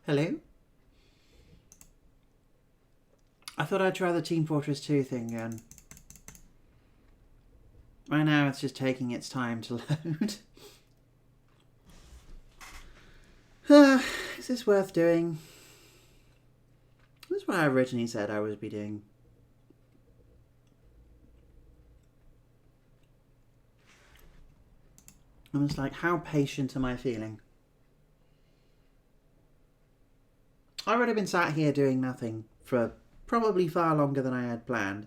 Hello? I thought I'd try the Team Fortress 2 thing again. Right now it's just taking its time to load. Is this worth doing? This is what I originally said I would be doing. I was like, how patient am I feeling? I've already been sat here doing nothing for probably far longer than I had planned.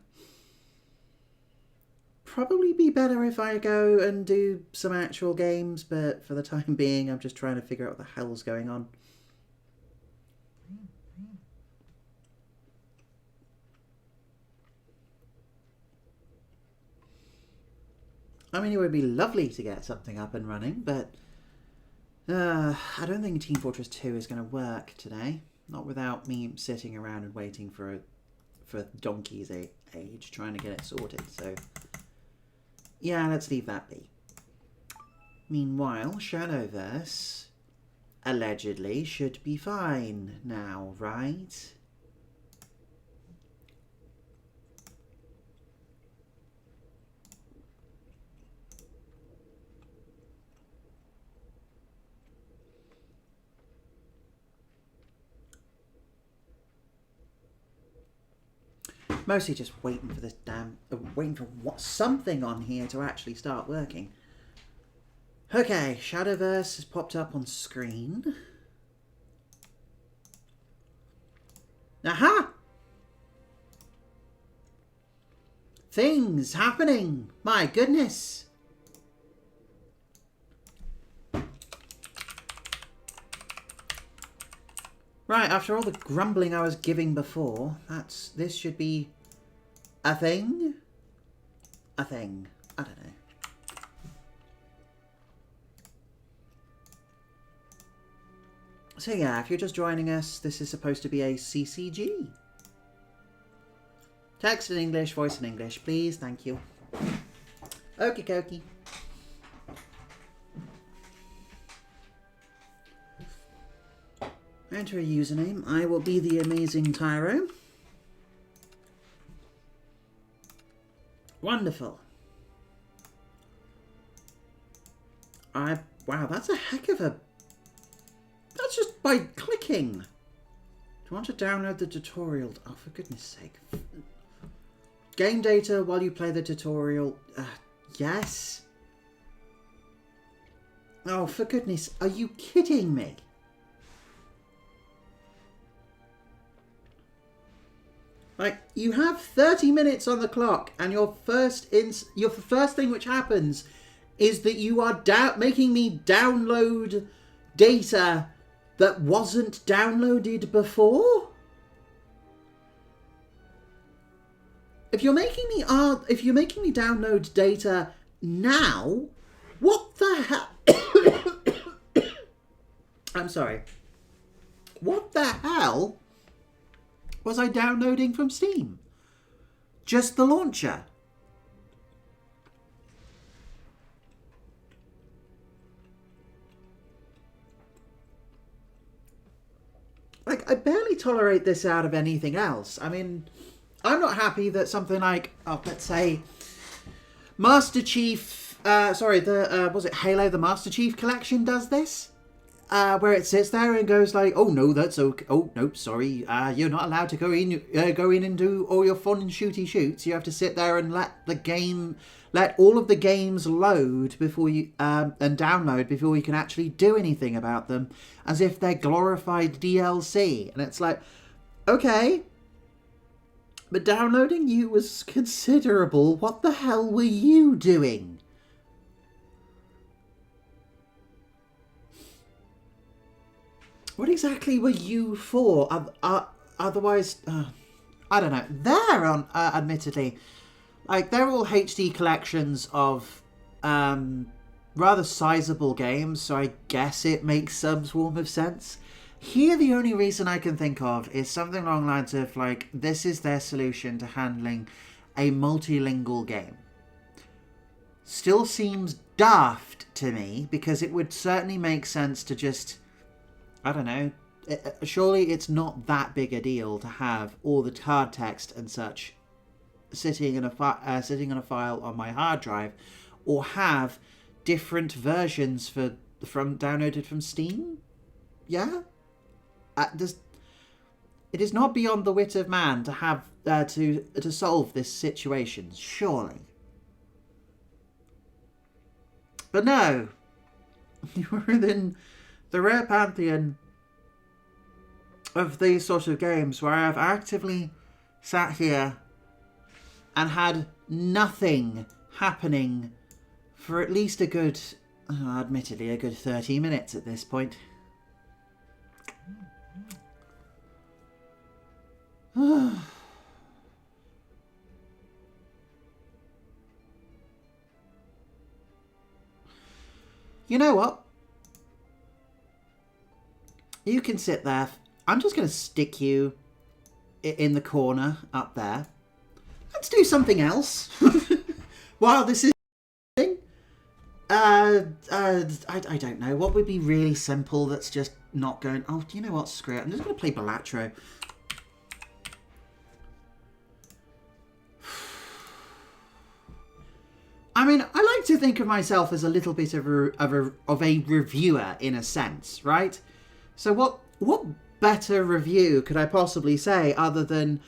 Probably be better if I go and do some actual games, but for the time being, I'm just trying to figure out what the hell's going on. I mean, it would be lovely to get something up and running, but I don't think Team Fortress 2 is going to work today. Not without me sitting around and waiting for donkey's age, trying to get it sorted. So, yeah, let's leave that be. Meanwhile, Shadowverse allegedly should be fine now, right? Mostly just waiting for this waiting for something on here to actually start working. Okay, Shadowverse has popped up on screen. Aha! Things happening! My goodness! Right, after all the grumbling I was giving before, this should be a thing? A thing. I don't know. So yeah, if you're just joining us, this is supposed to be a CCG. Text in English, voice in English, please, thank you. Okie dokie. Enter a username. I will be the amazing Tyro. Wonderful. Wow, that's a heck of a... That's just by clicking. Do you want to download the tutorial? Oh, for goodness sake. Game data while you play the tutorial. Yes. Oh, for goodness. Are you kidding me? Like, you have 30 minutes on the clock, and your first thing which happens is that you are making me download data that wasn't downloaded before. If you're making me download data now, what the hell? I'm sorry. What the hell was I downloading from Steam? Just the launcher. Like, I barely tolerate this out of anything else. I mean, I'm not happy that something like, let's say, Master Chief, was it Halo the Master Chief Collection does this? Where it sits there and goes like, oh no, that's okay. Oh no, sorry, you're not allowed to go in and do all your fun and shooty shoots. You have to sit there and let all of the games load before you and download before you can actually do anything about them, as if they're glorified DLC. And it's like, okay, but downloading you was considerable. What the hell were you doing? What exactly were you for? Otherwise, I don't know. They're on, admittedly, like, they're all HD collections of rather sizable games, so I guess it makes some form of sense. Here, the only reason I can think of is something along the lines of, like, this is their solution to handling a multilingual game. Still seems daft to me, because it would certainly make sense to just, I don't know, surely it's not that big a deal to have all the card text and such sitting in a sitting on a file on my hard drive, or have different versions from downloaded from Steam. Yeah, it is not beyond the wit of man to have to solve this situation, surely. But no, you're within the rare pantheon of these sort of games where I have actively sat here and had nothing happening for at least a good, admittedly, a good 30 minutes at this point. You know what? You can sit there. I'm just going to stick you in the corner up there. Let's do something else while this is I don't know. What would be really simple that's just not going... Oh, you know what? Screw it. I'm just going to play Balatro. I mean, I like to think of myself as a little bit of a reviewer in a sense, right? So what better review could I possibly say other than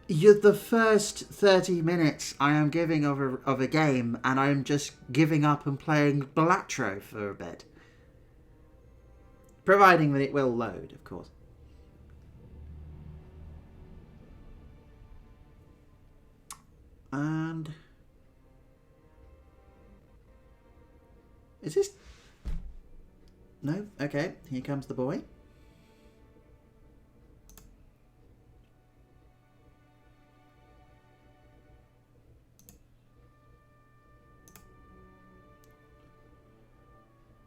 the first 30 minutes I am giving of a game, and I'm just giving up and playing Balatro for a bit. Providing that it will load, of course. And... is this... no? Okay, here comes the boy.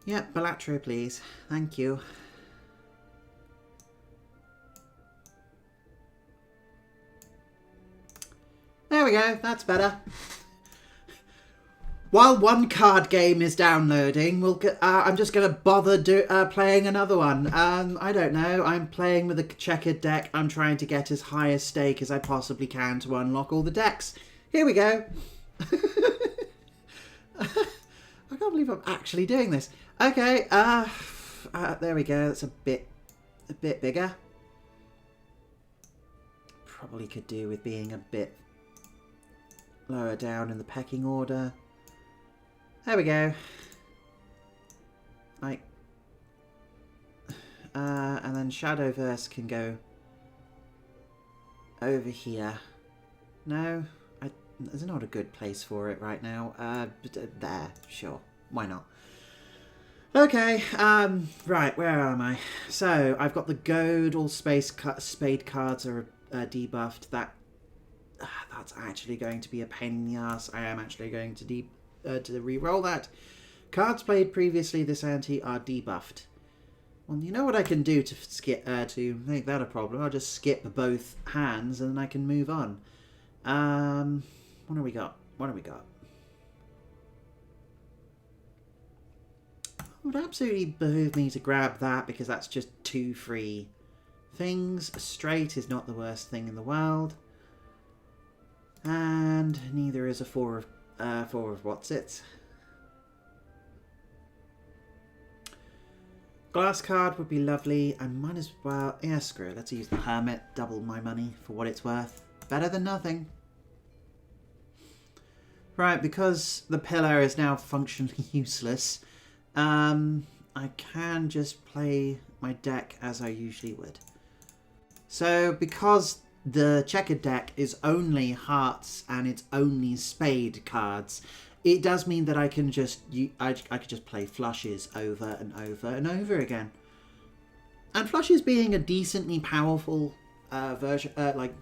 Yep, Balatro, please. Thank you. There we go, that's better. While one card game is downloading, I'm just going to bother playing another one. I don't know. I'm playing with a checkered deck. I'm trying to get as high a stake as I possibly can to unlock all the decks. Here we go. I can't believe I'm actually doing this. Okay, there we go. That's a bit bigger. Probably could do with being a bit lower down in the pecking order. There we go. Like, and then Shadowverse can go over here. No, there's not a good place for it right now. There, sure, why not? Okay, right, where am I? So, I've got the goad, all spade cards are debuffed. That's actually going to be a pain in the ass. I am actually going to re-roll that. Cards played previously this ante are debuffed. Well, you know what I can do to skip to make that a problem? I'll just skip both hands and then I can move on. What have we got? What have we got? It would absolutely behoove me to grab that because that's just 2 free things. A straight is not the worst thing in the world. And neither is a 4 of what's it. Glass card would be lovely. I might as well... yeah, screw it. Let's use the Hermit. Double my money for what it's worth. Better than nothing. Right, because the pillar is now functionally useless, I can just play my deck as I usually would. So, because the checkered deck is only hearts and it's only spade cards, it does mean that I can just I could just play flushes over and over and over again. And flushes being a decently powerful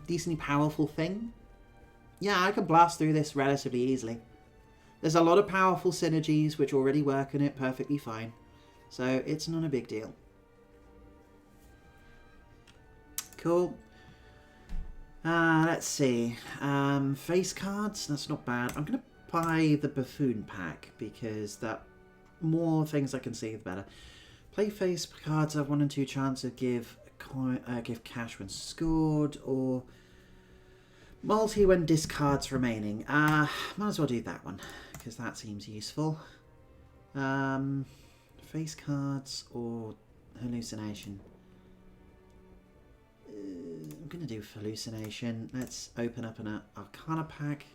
decently powerful thing, yeah, I can blast through this relatively easily. There's a lot of powerful synergies which already work in it perfectly fine, so it's not a big deal. Cool. Let's see. Face cards, that's not bad. I'm going to buy the Buffoon pack because that more things I can see, the better. Play face cards have 1 and 2 chance of give cash when scored, or multi when discards remaining. Might as well do that one, because that seems useful. Face cards or hallucination. I'm going to do hallucination. Let's open up an Arcana pack.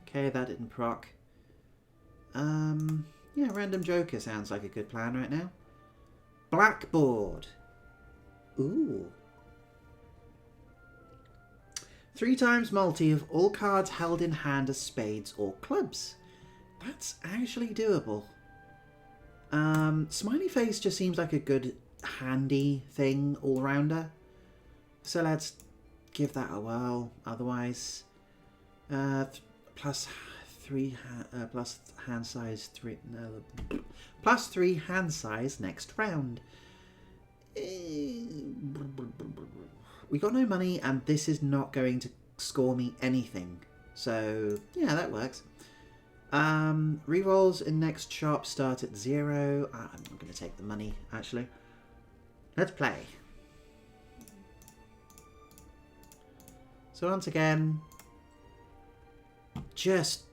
Okay, that didn't proc. Yeah, random Joker sounds like a good plan right now. Blackboard. Ooh. 3 times multi of all cards held in hand as spades or clubs. That's actually doable. Smiley face just seems like a good handy thing all-rounder. So let's give that a whirl. Otherwise, plus 3 plus hand size 3 plus 3 hand size next round. We got no money, and this is not going to score me anything. So yeah, that works. Rerolls in next sharp start at 0. I'm not going to take the money actually. Let's play. So once again, just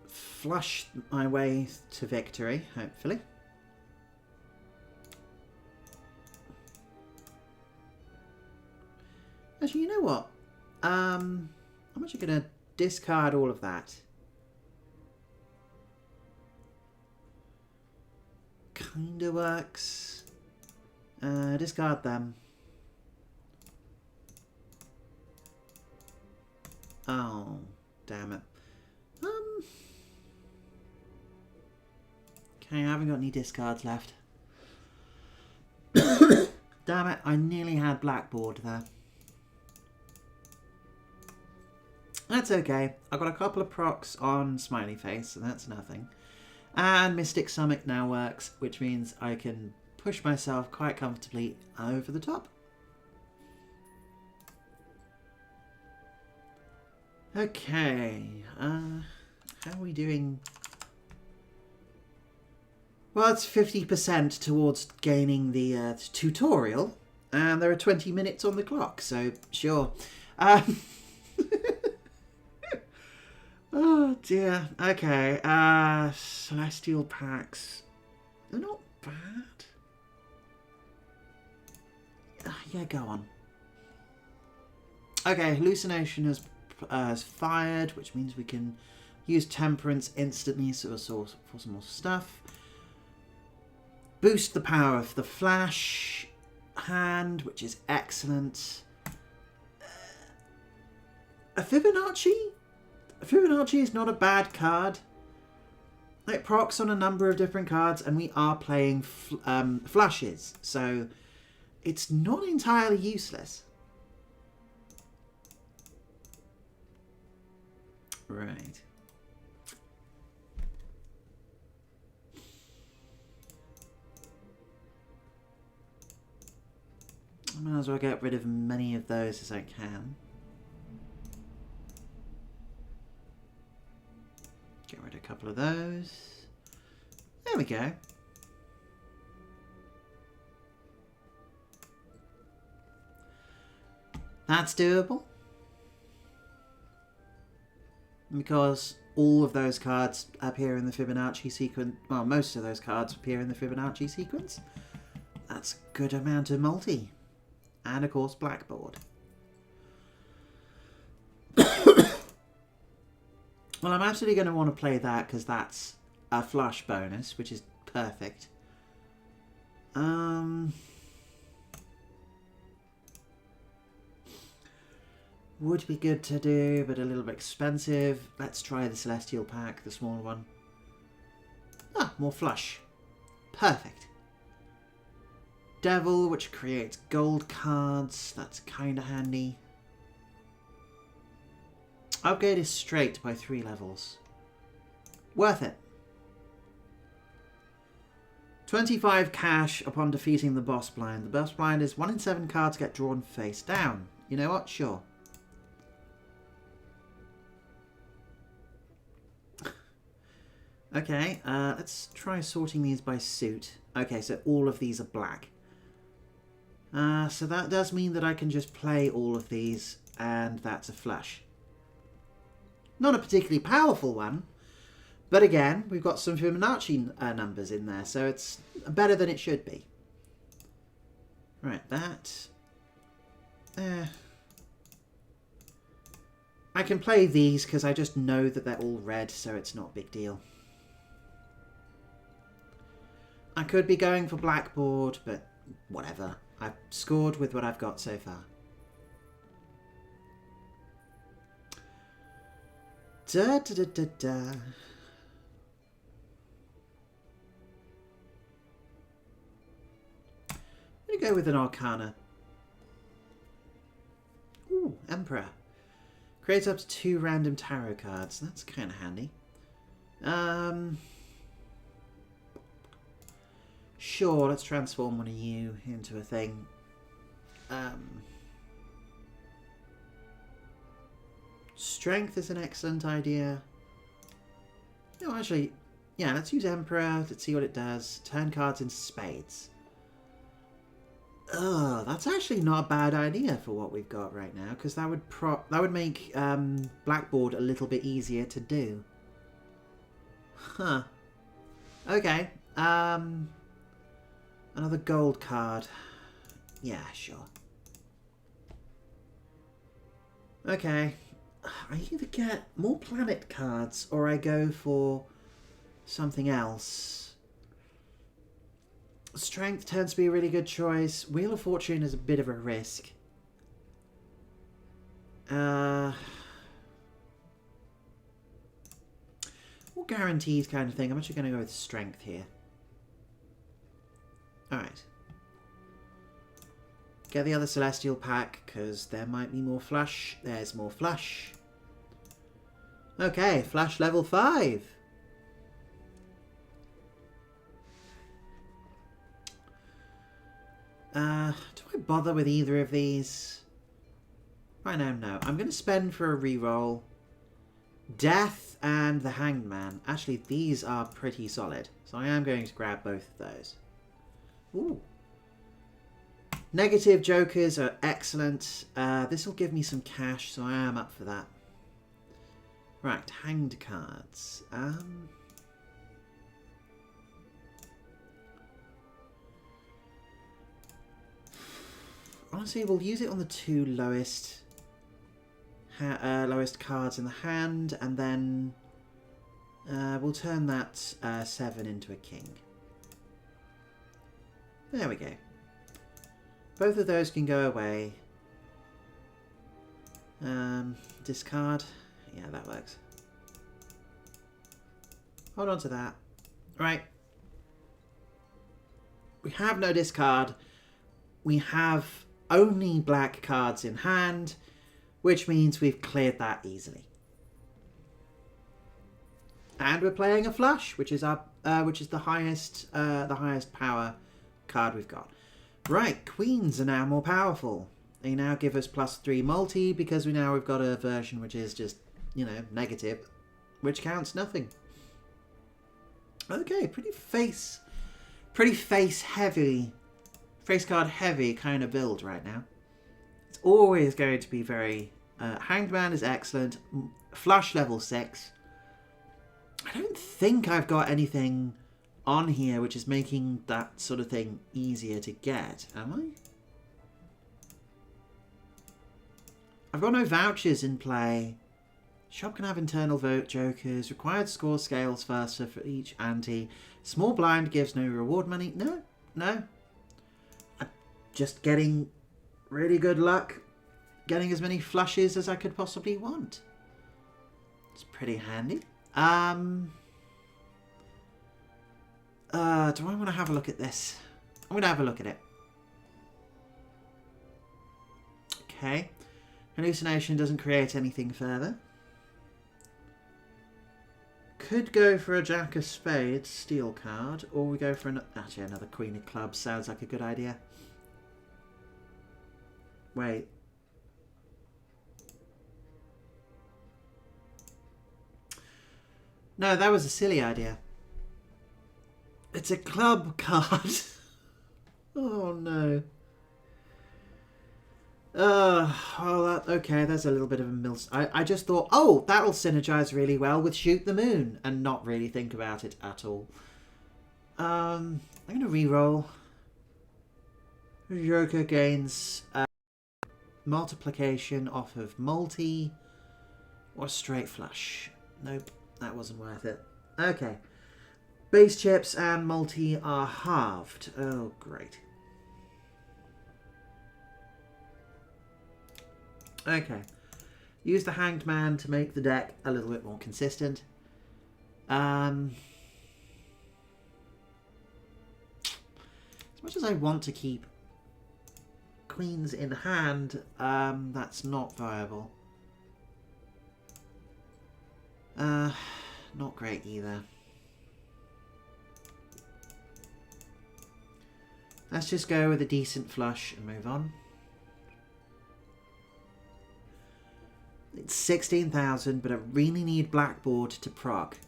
flush my way to victory, hopefully. Actually, you know what? I'm actually going to discard all of that. Kinda works. Discard them. Oh, damn it. Okay, I haven't got any discards left. Damn it, I nearly had Blackboard there. That's okay. I've got a couple of procs on Smiley Face, so that's nothing. And Mystic Summit now works, which means I can push myself quite comfortably over the top. Okay, how are we doing? Well, it's 50% towards gaining the tutorial, and there are 20 minutes on the clock, so sure. Oh dear. Okay, Celestial Packs. They're not bad. Yeah, go on. Okay, Hallucination has fired, which means we can use Temperance instantly for some more stuff. Boost the power of the Flash hand, which is excellent. A Fibonacci? Fibonacci is not a bad card. It procs on a number of different cards, and we are playing flushes, so it's not entirely useless. Right. I might as well get rid of many of those as I can. Get rid of a couple of those. There we go. That's doable. Because all of those cards appear in the Fibonacci sequence. Well, most of those cards appear in the Fibonacci sequence. That's a good amount of multi. And of course, Blackboard. Well, I'm absolutely going to want to play that because that's a flush bonus, which is perfect. Would be good to do, but a little bit expensive. Let's try the Celestial Pack, the small one. Ah, more flush. Perfect. Devil, which creates gold cards. That's kind of handy. Upgrade is straight by 3 levels. Worth it. 25 cash upon defeating the boss blind. The boss blind is 1 in 7 cards get drawn face down. You know what? Sure. Okay, let's try sorting these by suit. Okay, so all of these are black. So that does mean that I can just play all of these, and that's a flush. Not a particularly powerful one, but again, we've got some Fibonacci numbers in there, so it's better than it should be. Right, that... I can play these because I just know that they're all red, so it's not a big deal. I could be going for blackboard, but whatever. I've scored with what I've got so far. Da da da da da. I'm going to go with an Arcana. Ooh, Emperor. Creates up to 2 random tarot cards. That's kind of handy. Sure, let's transform one of you into a thing. Strength is an excellent idea. No, actually, yeah, let's use Emperor. Let's see what it does. Turn cards into spades. Oh, that's actually not a bad idea for what we've got right now, because that would make blackboard a little bit easier to do. Huh. Okay. Another gold card. Yeah, sure. Okay. I either get more planet cards or I go for something else. Strength tends to be a really good choice. Wheel of Fortune is a bit of a risk. More guarantees kind of thing. I'm actually going to go with strength here. Alright. Get the other Celestial pack, because there might be more flush. There's more flush. Okay, flush level 5. Do I bother with either of these? Right now, no. I'm going to spend for a reroll. Death and the Hanged Man. Actually, these are pretty solid. So I am going to grab both of those. Ooh. Negative jokers are excellent. This will give me some cash, so I am up for that. Right, hanged cards. Honestly, we'll use it on the 2 lowest cards in the hand, and then we'll turn that 7 into a king. There we go. Both of those can go away. Discard. Yeah, that works. Hold on to that. Right. We have no discard. We have only black cards in hand, which means we've cleared that easily. And we're playing a flush, which is the highest power card we've got. Right, queens are now more powerful. They now give us +3 multi because we've got a version which is just, you know, negative, which counts nothing. Okay, pretty face heavy, face card heavy kind of build right now. It's always going to be very. Hanged Man is excellent. Flush level 6. I don't think I've got anything on here which is making that sort of thing easier to get, am I? I've got no vouchers in play. Shop can have internal vote jokers. Required score scales faster for each ante. Small blind gives no reward money. No. I'm just getting really good luck. Getting as many flushes as I could possibly want. It's pretty handy. Do I want to have a look at this? I'm going to have a look at it. Okay. Hallucination doesn't create anything further. Could go for a Jack of Spades, steel card, or we go for actually another Queen of Clubs. Sounds like a good idea. Wait. No, that was a silly idea. It's a club card. Oh no. Okay, there's a little bit of a mill. I just thought, oh, that'll synergize really well with Shoot the Moon, and not really think about it at all. I'm going to re-roll. Joker gains multiplication off of multi or straight flush. Nope, that wasn't worth it. Okay. Base chips and multi are halved. Oh, great. Okay. Use the Hanged Man to make the deck a little bit more consistent. As much as I want to keep queens in hand, that's not viable. Not great either. Let's just go with a decent flush and move on. It's 16,000, but I really need blackboard to proc.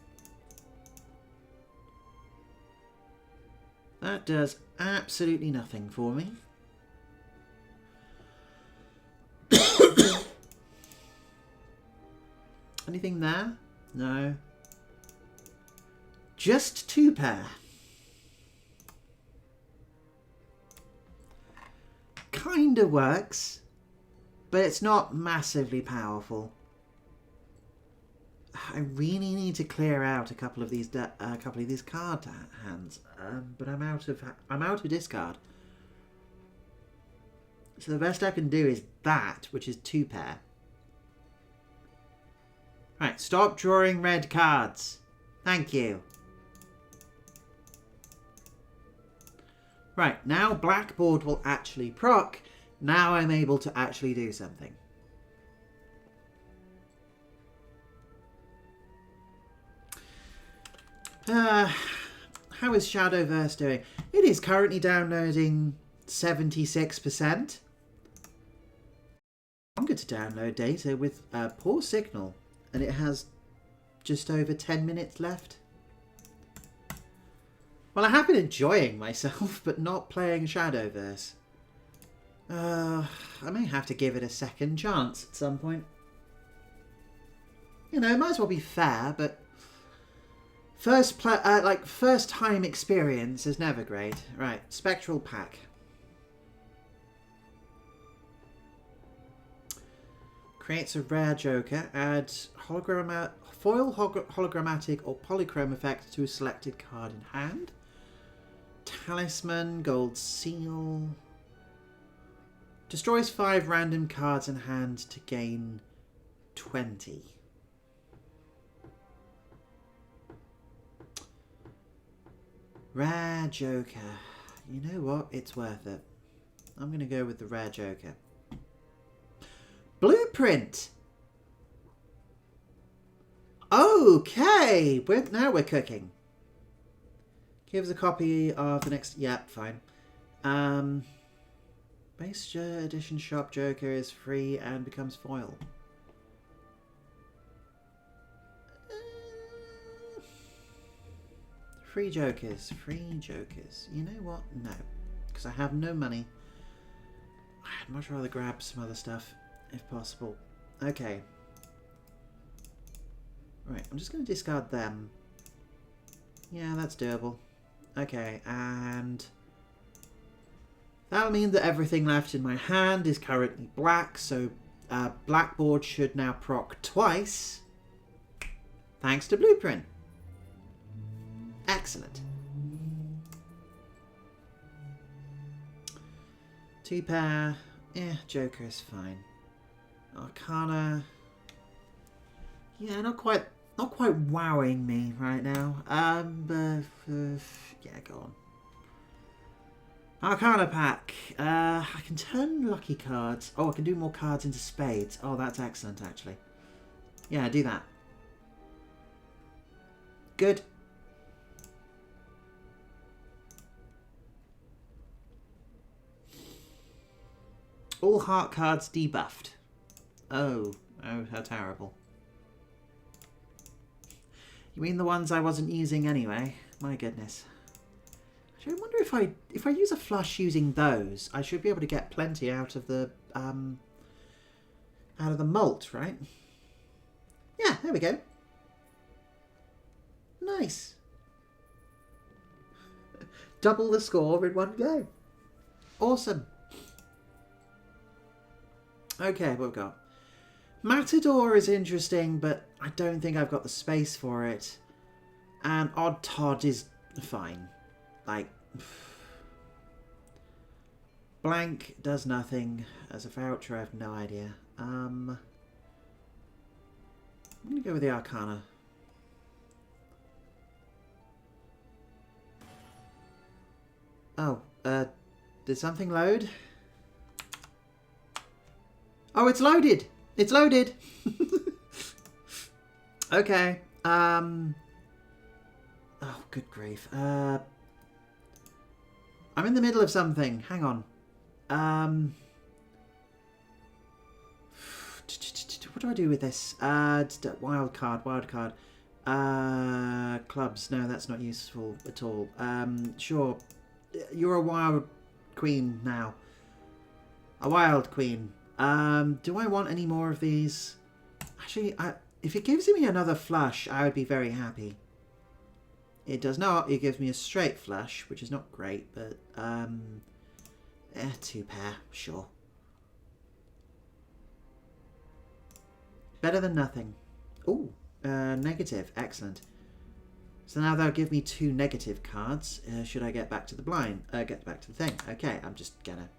That does absolutely nothing for me. Anything there? No. Just 2 pair. Kinda works, but it's not massively powerful. I really need to clear out a couple of these card hands, but I'm out of discard. So the best I can do is that, which is 2 pair. Right, stop drawing red cards. Thank you. Right, now blackboard will actually proc. Now I'm able to actually do something. How is Shadowverse doing? It is currently downloading 76%. I'm going to download data with poor signal, and it has just over 10 minutes left. Well, I have been enjoying myself, but not playing Shadowverse. I may have to give it a second chance at some point. You know, it might as well be fair, but first time experience is never great. Right, Spectral Pack. Creates a rare Joker. Adds foil hologrammatic or polychrome effect to a selected card in hand. Talisman, Gold Seal. Destroys 5 random cards in hand to gain 20. Rare Joker. You know what? It's worth it. I'm going to go with the Rare Joker. Blueprint! Okay! Now we're cooking. Give us a copy of the next... Yep, fine. Base edition shop Joker is free and becomes foil. Free Jokers. Free Jokers. You know what? No. Because I have no money. I'd much rather grab some other stuff, if possible. Okay. Right, I'm just going to discard them. Yeah, that's doable. Okay, and that'll mean that everything left in my hand is currently black, so blackboard should now proc twice, thanks to Blueprint. Excellent. 2 pair. Yeah, Joker is fine. Arcana. Yeah, not quite wowing me right now. Yeah, go on. Arcana pack. I can turn lucky cards. Oh, I can do more cards into spades. Oh, that's excellent, actually. Yeah, do that. Good. All heart cards debuffed. Oh, how terrible. You mean the ones I wasn't using anyway? My goodness. Actually, I wonder if I use a flush using those, I should be able to get plenty out of the malt, right? Yeah, there we go. Nice. Double the score in one go. Awesome. Okay, what we've got. Matador is interesting, but I don't think I've got the space for it. And Odd Todd is fine. Like, blank does nothing. As a voucher, I have no idea. I'm going to go with the Arcana. Oh, did something load? Oh, it's loaded! It's loaded! Okay. Oh, good grief. I'm in the middle of something. Hang on. What do I do with this? Wild card. Clubs. No, that's not useful at all. Sure. You're a wild queen now. A wild queen. Do I want any more of these? Actually, if it gives me another flush, I would be very happy. It does not. It gives me a straight flush, which is not great, but 2 pair, sure. Better than nothing. Ooh, negative, excellent. So now they'll give me 2 negative cards. Should I get back to the blind? Get back to the thing. Okay, I'm just gonna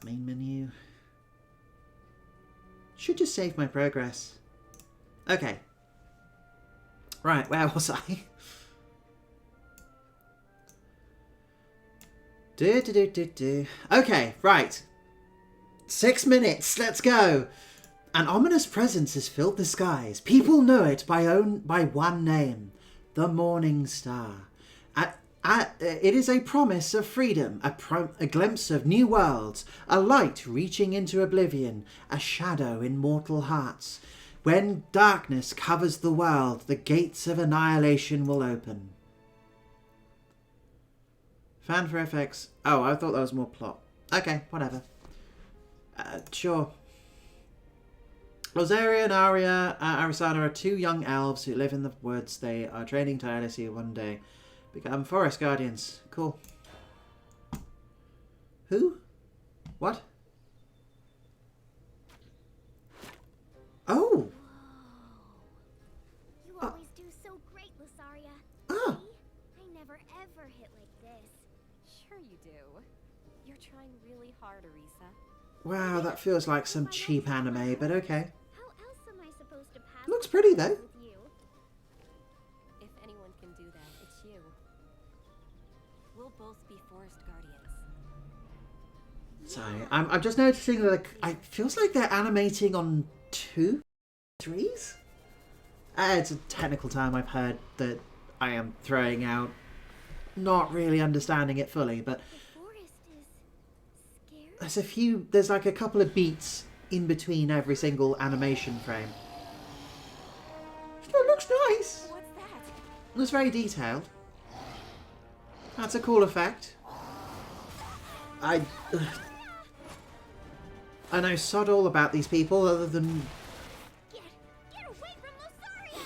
main menu. Should just save my progress. Okay. Right, where was I? Okay, right. 6 minutes, let's go. An ominous presence has filled the skies. People know it by one name, the Morning Star. It is a promise of freedom, a glimpse of new worlds, a light reaching into oblivion, a shadow in mortal hearts. When darkness covers the world, the gates of annihilation will open. Fan for FX. Oh, I thought that was more plot. Okay, whatever. Sure. Rosaria and Arisana are 2 young elves who live in the woods. They are training tirelessly one day. Become forest guardians. Cool. Who? What? Oh! You always do so great, Rosaria. Ah! I never ever hit like this. Sure you do. You're trying really hard, Arisa. Wow, that feels like some cheap anime, but okay. How else am I supposed to pass? Looks pretty though. With you? If anyone can do that, it's you. We'll both be forest guardians. Sorry, I'm just noticing that it feels like they're animating on 2 3s. It's a technical term I've heard that I am throwing out, not really understanding it fully, but The forest is scared. there's like a couple of beats in between every single animation frame. It looks nice. What's that? It looks very detailed. That's a cool effect. I know sod all about these people other than... Get away from Rosaria!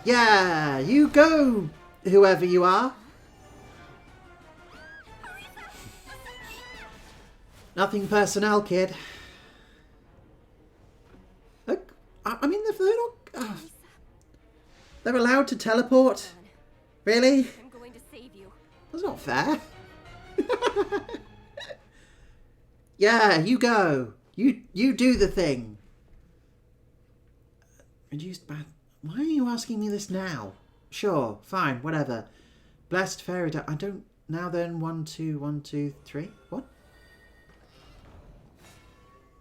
Yeah, you go, whoever you are. Nothing personnel, kid. Look, I mean, if they're not... they're allowed to teleport? Really? I'm going to save you. That's not fair. Yeah, you go. You do the thing. Reduced bad... Why are you asking me this now? Sure, fine, whatever. Blessed fairy... I don't... Now then, 1, 2, 1, 2, 3. What?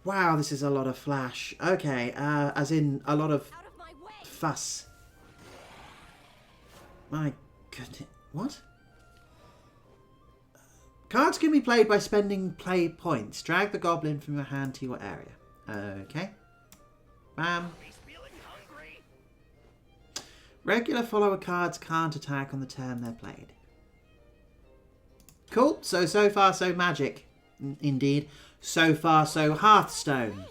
Wow, this is a lot of flash. Okay, as in a lot of Out of my way! fuss. My goodness. What? Cards can be played by spending play points. Drag the goblin from your hand to your area. Okay. Bam. Regular follower cards can't attack on the turn they're played. Cool. So far, so magic. Indeed. So far, so Hearthstone.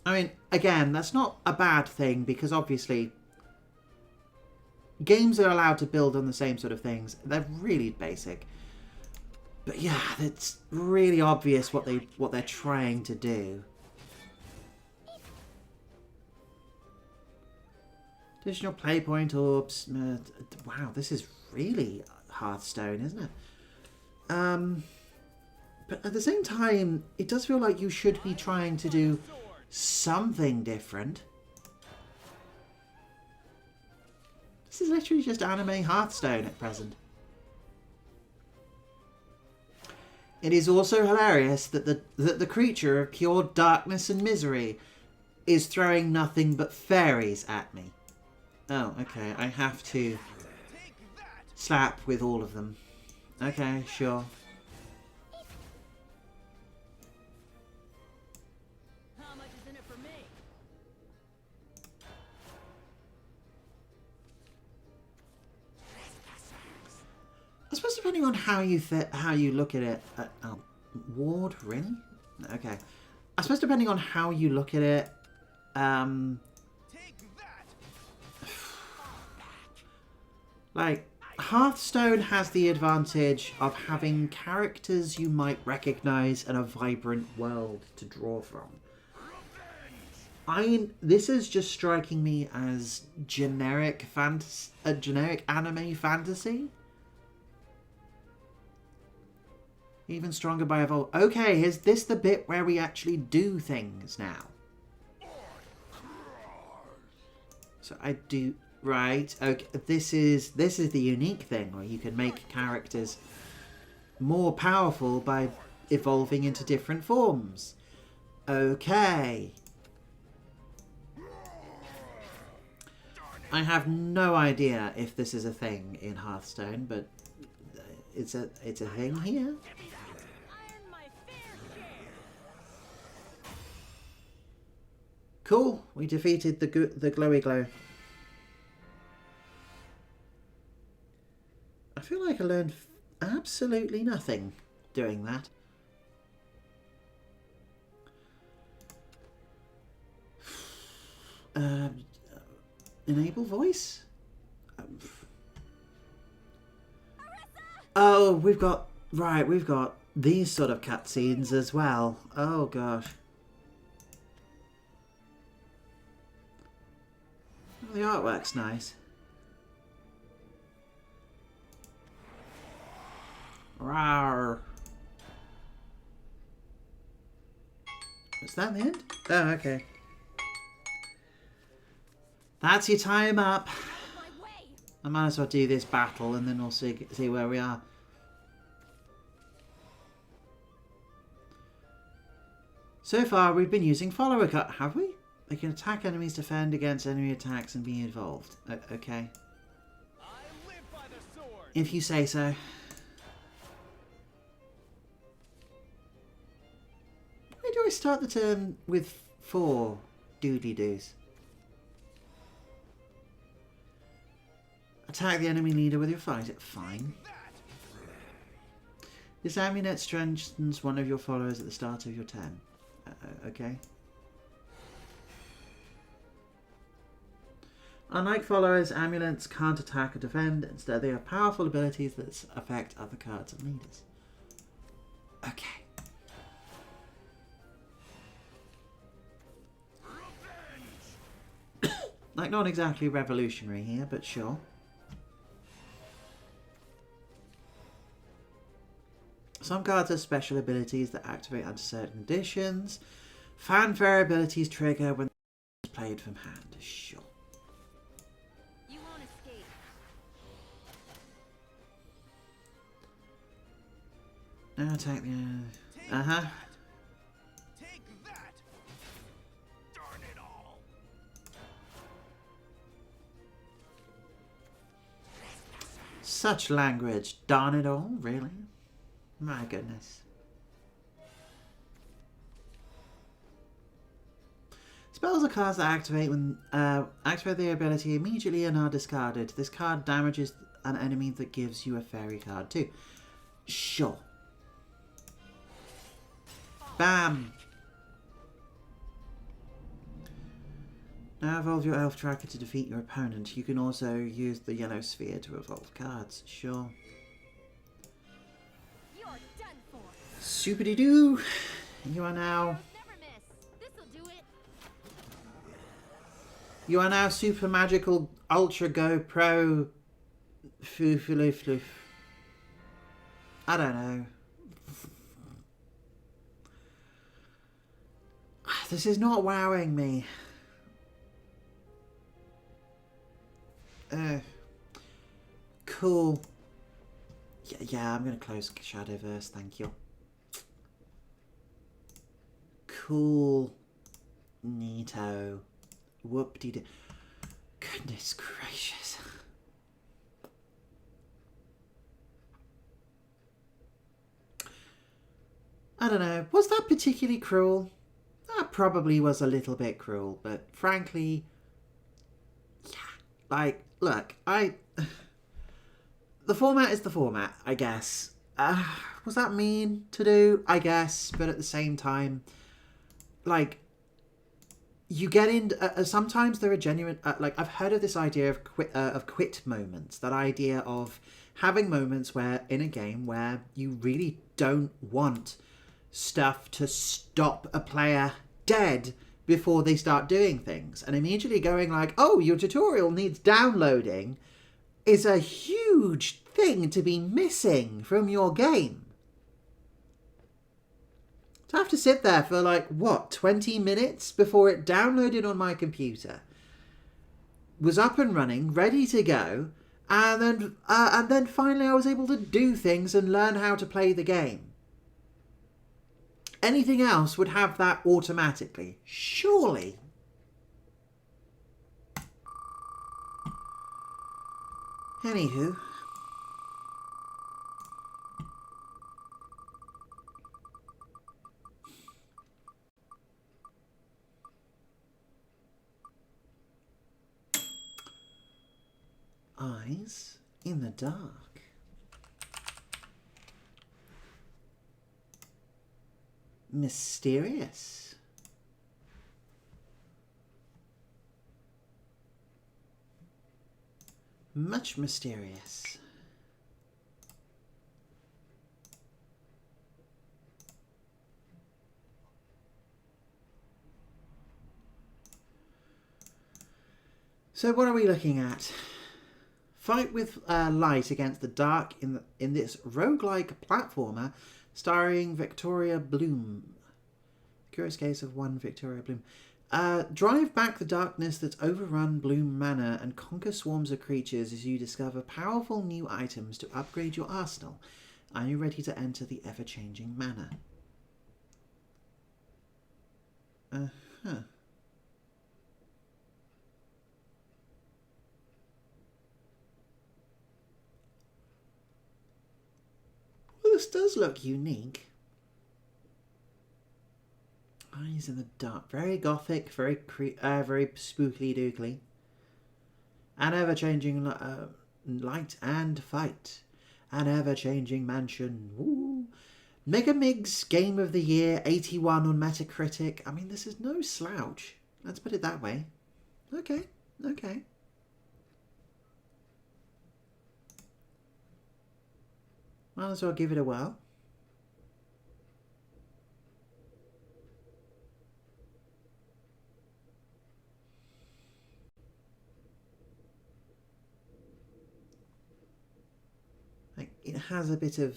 I mean, again, that's not a bad thing because obviously games are allowed to build on the same sort of things. They're really basic. But yeah, it's really obvious what they're trying to do. Additional play point orbs. Wow, this is really Hearthstone, isn't it? But at the same time, it does feel like you should be trying to do something different. This is literally just anime Hearthstone at present. It is also hilarious that the creature of pure darkness and misery is throwing nothing but fairies at me. Oh, okay. I have to slap with all of them. Okay, sure. How much is in it for me? I suppose depending on how you look at it. Oh, ward, really? Okay. I suppose depending on how you look at it. Like, Hearthstone has the advantage of having characters you might recognise and a vibrant world to draw from. This is just striking me as generic anime fantasy. Even stronger by evolve. Okay, is this the bit where we actually do things now? So I do. Right, okay, this is the unique thing where you can make characters more powerful by evolving into different forms. Okay. I have no idea if this is a thing in Hearthstone, but it's a thing here. Cool, we defeated the glowy glow. I feel like I learned absolutely nothing doing that. Enable voice? Oh, we've got these sort of cutscenes as well. Oh gosh. Oh, the artwork's nice. Rawr. Was that the end? Oh, okay. That's your time up. I might as well do this battle and then we'll see where we are. So far, we've been using follower cut, have we? They can attack enemies, defend against enemy attacks, and be involved. Okay. If you say so. Why do I start the turn with 4 doodly-doos? Attack the enemy leader with your fight. Fine. This amulet strengthens one of your followers at the start of your turn. Okay. Unlike followers, amulets can't attack or defend. Instead, they have powerful abilities that affect other cards and leaders. Okay. Like, not exactly revolutionary here, but sure. Some cards have special abilities that activate under certain conditions. Fanfare abilities trigger when played from hand. Sure. You won't escape. Now attack the... Uh-huh. Take that! Darn it all! Such language. Darn it all, really? My goodness. Spells are cards that activate when activate their ability immediately and are discarded. This card damages an enemy that gives you a fairy card too. Sure. Bam! Now evolve your elf tracker to defeat your opponent. You can also use the yellow sphere to evolve cards. Sure. You're done for. Super-de-doo! You are now... Never miss. This'll do it. You are now Super Magical Ultra Go Pro... Foo-foo-loo-floof. I don't know. This is not wowing me. Cool. Yeah, I'm going to close Shadowverse, thank you. Cool. Neato. Whoop-de-doo. Goodness gracious. I don't know. Was that particularly cruel? That probably was a little bit cruel, but frankly... Yeah. Like, look, the format is the format, I guess. Was that mean to do? I guess, but at the same time, like, you get into... sometimes there are genuine... like, I've heard of this idea of quit moments. That idea of having moments where, in a game, where you really don't want stuff to stop a player dead before they start doing things. And immediately going like, oh, your tutorial needs downloading is a huge thing to be missing from your game. To have to sit there for like, what, 20 minutes before it downloaded on my computer, was up and running, ready to go, and then finally I was able to do things and learn how to play the game. Anything else would have that automatically. Surely. Anywho. Eyes in the dark. Mysterious. Much mysterious. So what are we looking at? Fight with light against the dark in this roguelike platformer starring Victoria Bloom. Curious case of one Victoria Bloom. Drive back the darkness that's overrun Bloom Manor and conquer swarms of creatures as you discover powerful new items to upgrade your arsenal. Are you ready to enter the ever-changing manor? Uh-huh. Well, this does look unique. Eyes in the dark. Very gothic, very spookly dookly. An ever-changing light and fight. An ever-changing mansion. Woo. Mega Migs Game of the Year 81 on Metacritic. I mean, this is no slouch. Let's put it that way. Okay, okay. Might as well give it a whirl. It has a bit of,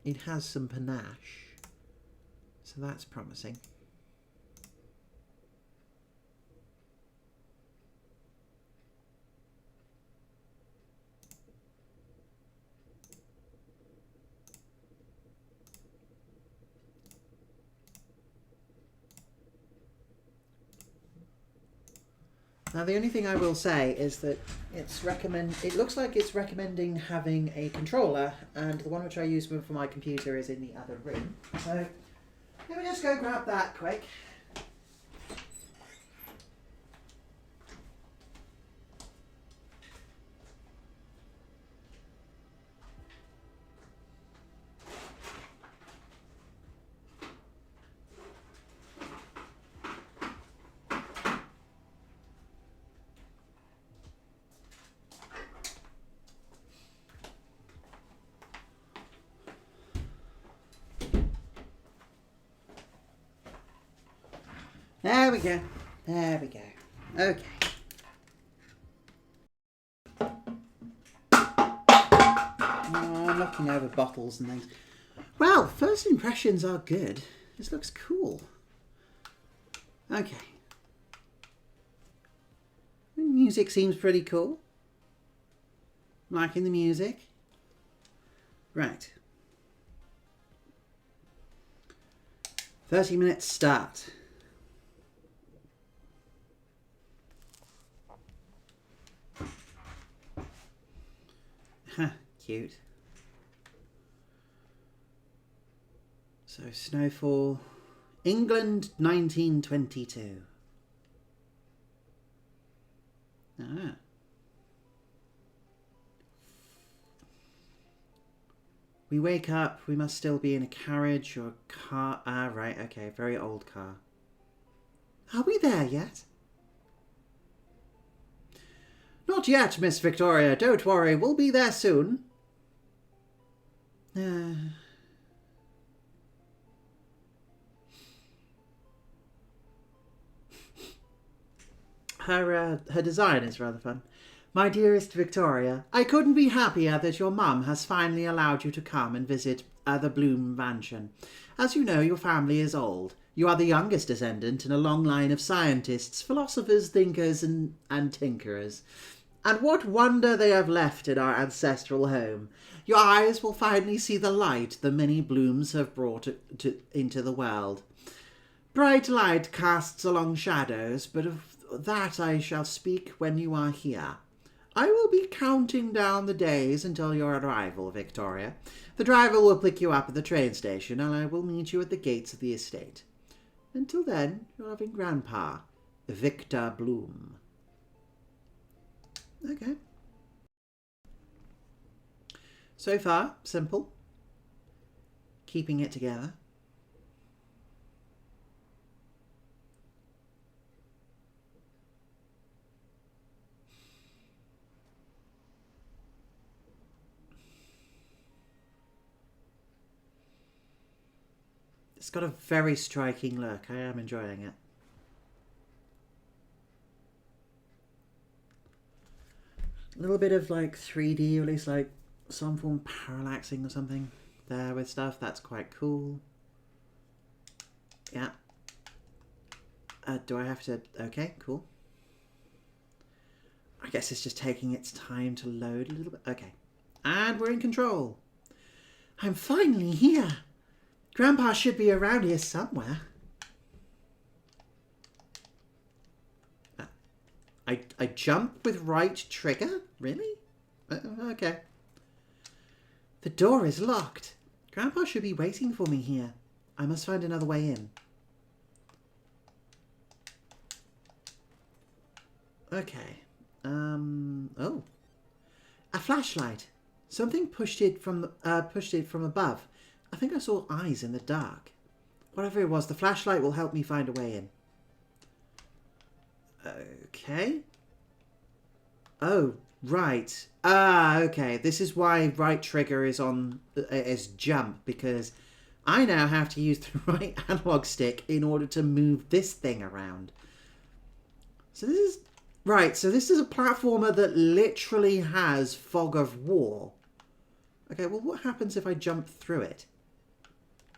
it has some panache, so that's promising. Now the only thing I will say is that it looks like it's recommending having a controller, and the one which I use for my computer is in the other room. So let me just go grab that quick. There we go. There we go. Okay. Oh, I'm looking over bottles and things. Well, first impressions are good. This looks cool. Okay. The music seems pretty cool. Liking the music. Right. 30 minutes start. Cute. So, snowfall. England, 1922. Ah. We wake up, we must still be in a carriage or a car. Ah, right, okay, very old car. Are we there yet? Not yet, Miss Victoria. Don't worry, we'll be there soon. Her design is rather fun. My dearest Victoria, I couldn't be happier that your mum has finally allowed you to come and visit the Bloom Mansion. As you know, your family is old. You are the youngest descendant in a long line of scientists, philosophers, thinkers, and tinkerers. And what wonder they have left in our ancestral home. Your eyes will finally see the light the many blooms have brought into the world. Bright light casts along shadows, but of that I shall speak when you are here. I will be counting down the days until your arrival, Victoria. The driver will pick you up at the train station, and I will meet you at the gates of the estate. Until then, your loving Grandpa, Victor Bloom. Okay. So far, simple. Keeping it together. It's got a very striking look. I am enjoying it. A little bit of like 3D, or at least like some form of parallaxing or something there with stuff. That's quite cool. Yeah. Do I have to... Okay, cool. I guess it's just taking its time to load a little bit. Okay. And we're in control. I'm finally here. Grandpa should be around here somewhere. I jump with right trigger? Really? Okay. The door is locked. Grandpa should be waiting for me here. I must find another way in. Okay. Oh. A flashlight. Something pushed it from above. I think I saw eyes in the dark. Whatever it was, the flashlight will help me find a way in. Okay. Oh, right. Ah, okay. This is why right trigger is on as jump, because I now have to use the right analog stick in order to move this thing around. So this is right. So this is a platformer that literally has fog of war. Okay. Well, what happens if I jump through it?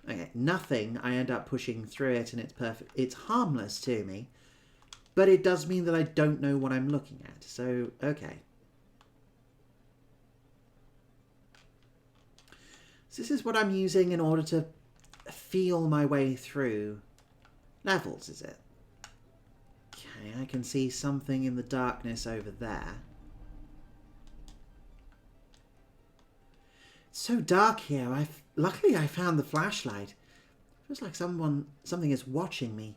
Okay, nothing. I end up pushing through it, and it's perfect. It's harmless to me. But it does mean that I don't know what I'm looking at. So, okay. So this is what I'm using in order to feel my way through levels, is it? Okay, I can see something in the darkness over there. It's so dark here. Luckily I found the flashlight. Feels like something is watching me.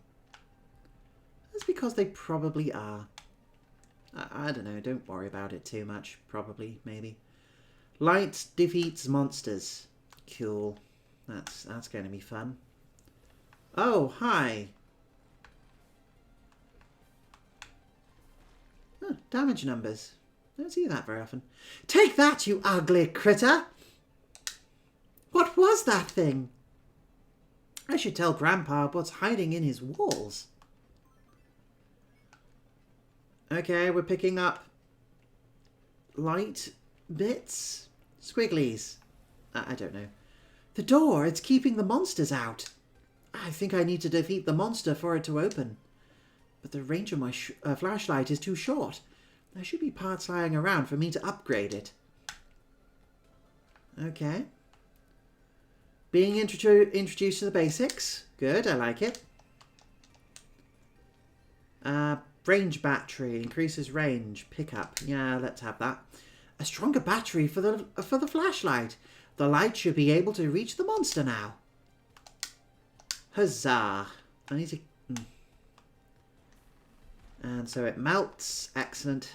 That's because they probably are. I don't know, don't worry about it too much. Probably, maybe. Light defeats monsters. Cool. That's going to be fun. Oh, hi. Oh, damage numbers. I don't see that very often. Take that, you ugly critter! What was that thing? I should tell Grandpa what's hiding in his walls. Okay, we're picking up light bits? Squigglies. I don't know. The door, it's keeping the monsters out. I think I need to defeat the monster for it to open. But the range of my flashlight is too short. There should be parts lying around for me to upgrade it. Okay. Being introduced to the basics. Good, I like it. Range battery. Increases range. Pickup. Yeah, let's have that. A stronger battery for the flashlight. The light should be able to reach the monster now. Huzzah. I need to... And so it melts. Excellent.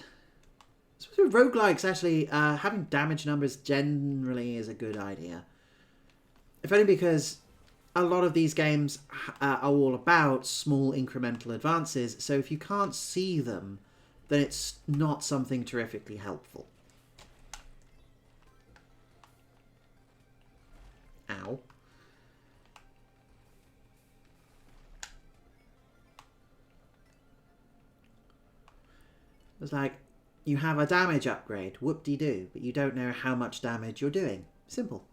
So with roguelikes, actually, having damage numbers generally is a good idea. If only because a lot of these games are all about small incremental advances, so if you can't see them, then it's not something terrifically helpful. Ow. It's like, you have a damage upgrade, whoop-de-doo, but you don't know how much damage you're doing. Simple.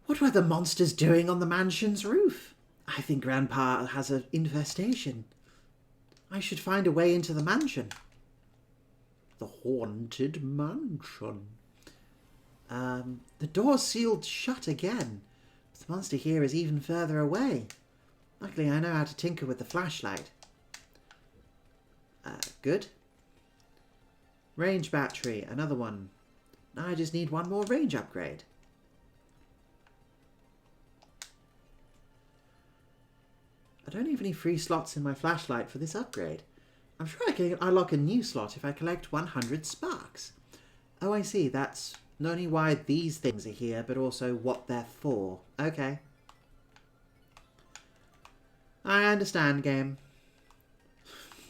What were the monsters doing on the mansion's roof? I think Grandpa has an infestation. I should find a way into the mansion. The haunted mansion. The door's sealed shut again. The monster here is even further away. Luckily, I know how to tinker with the flashlight. Good. Range battery, another one. Now I just need one more range upgrade. I don't have any free slots in my flashlight for this upgrade. I'm sure I can unlock a new slot if I collect 100 sparks. Oh, I see. That's not only why these things are here, but also what they're for. Okay. I understand, game.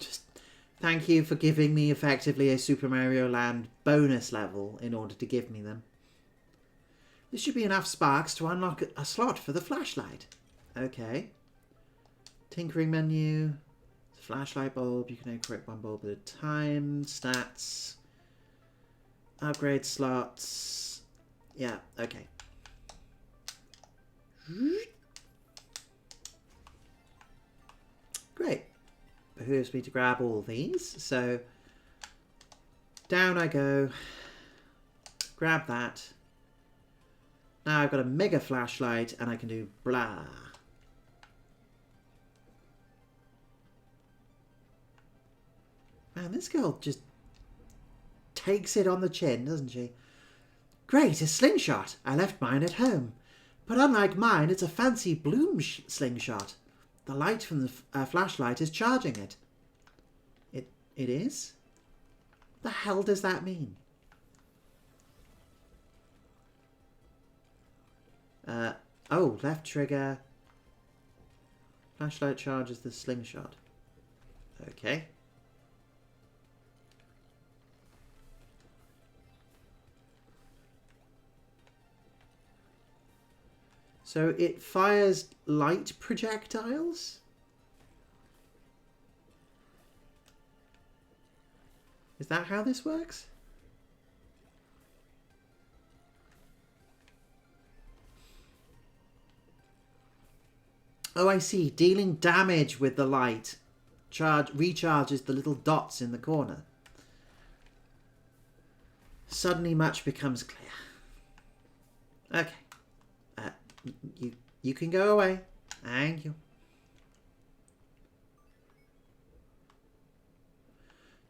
Just thank you for giving me effectively a Super Mario Land bonus level in order to give me them. This should be enough sparks to unlock a slot for the flashlight. Okay. Tinkering menu. Flashlight bulb. You can equip one bulb at a time. Stats. Upgrade slots. Yeah, okay. Great. Behooves me to grab all these. So, down I go. Grab that. Now I've got a mega flashlight and I can do blah. Man, this girl just takes it on the chin, doesn't she? Great, a slingshot. I left mine at home. But unlike mine, it's a fancy bloom slingshot. The light from the flashlight is charging it. It is? The hell does that mean? Oh, left trigger. Flashlight charges the slingshot. Okay. So it fires light projectiles? Is that how this works? Oh, I see. Dealing damage with the light recharges the little dots in the corner. Suddenly much becomes clear. Okay. You can go away. Thank you.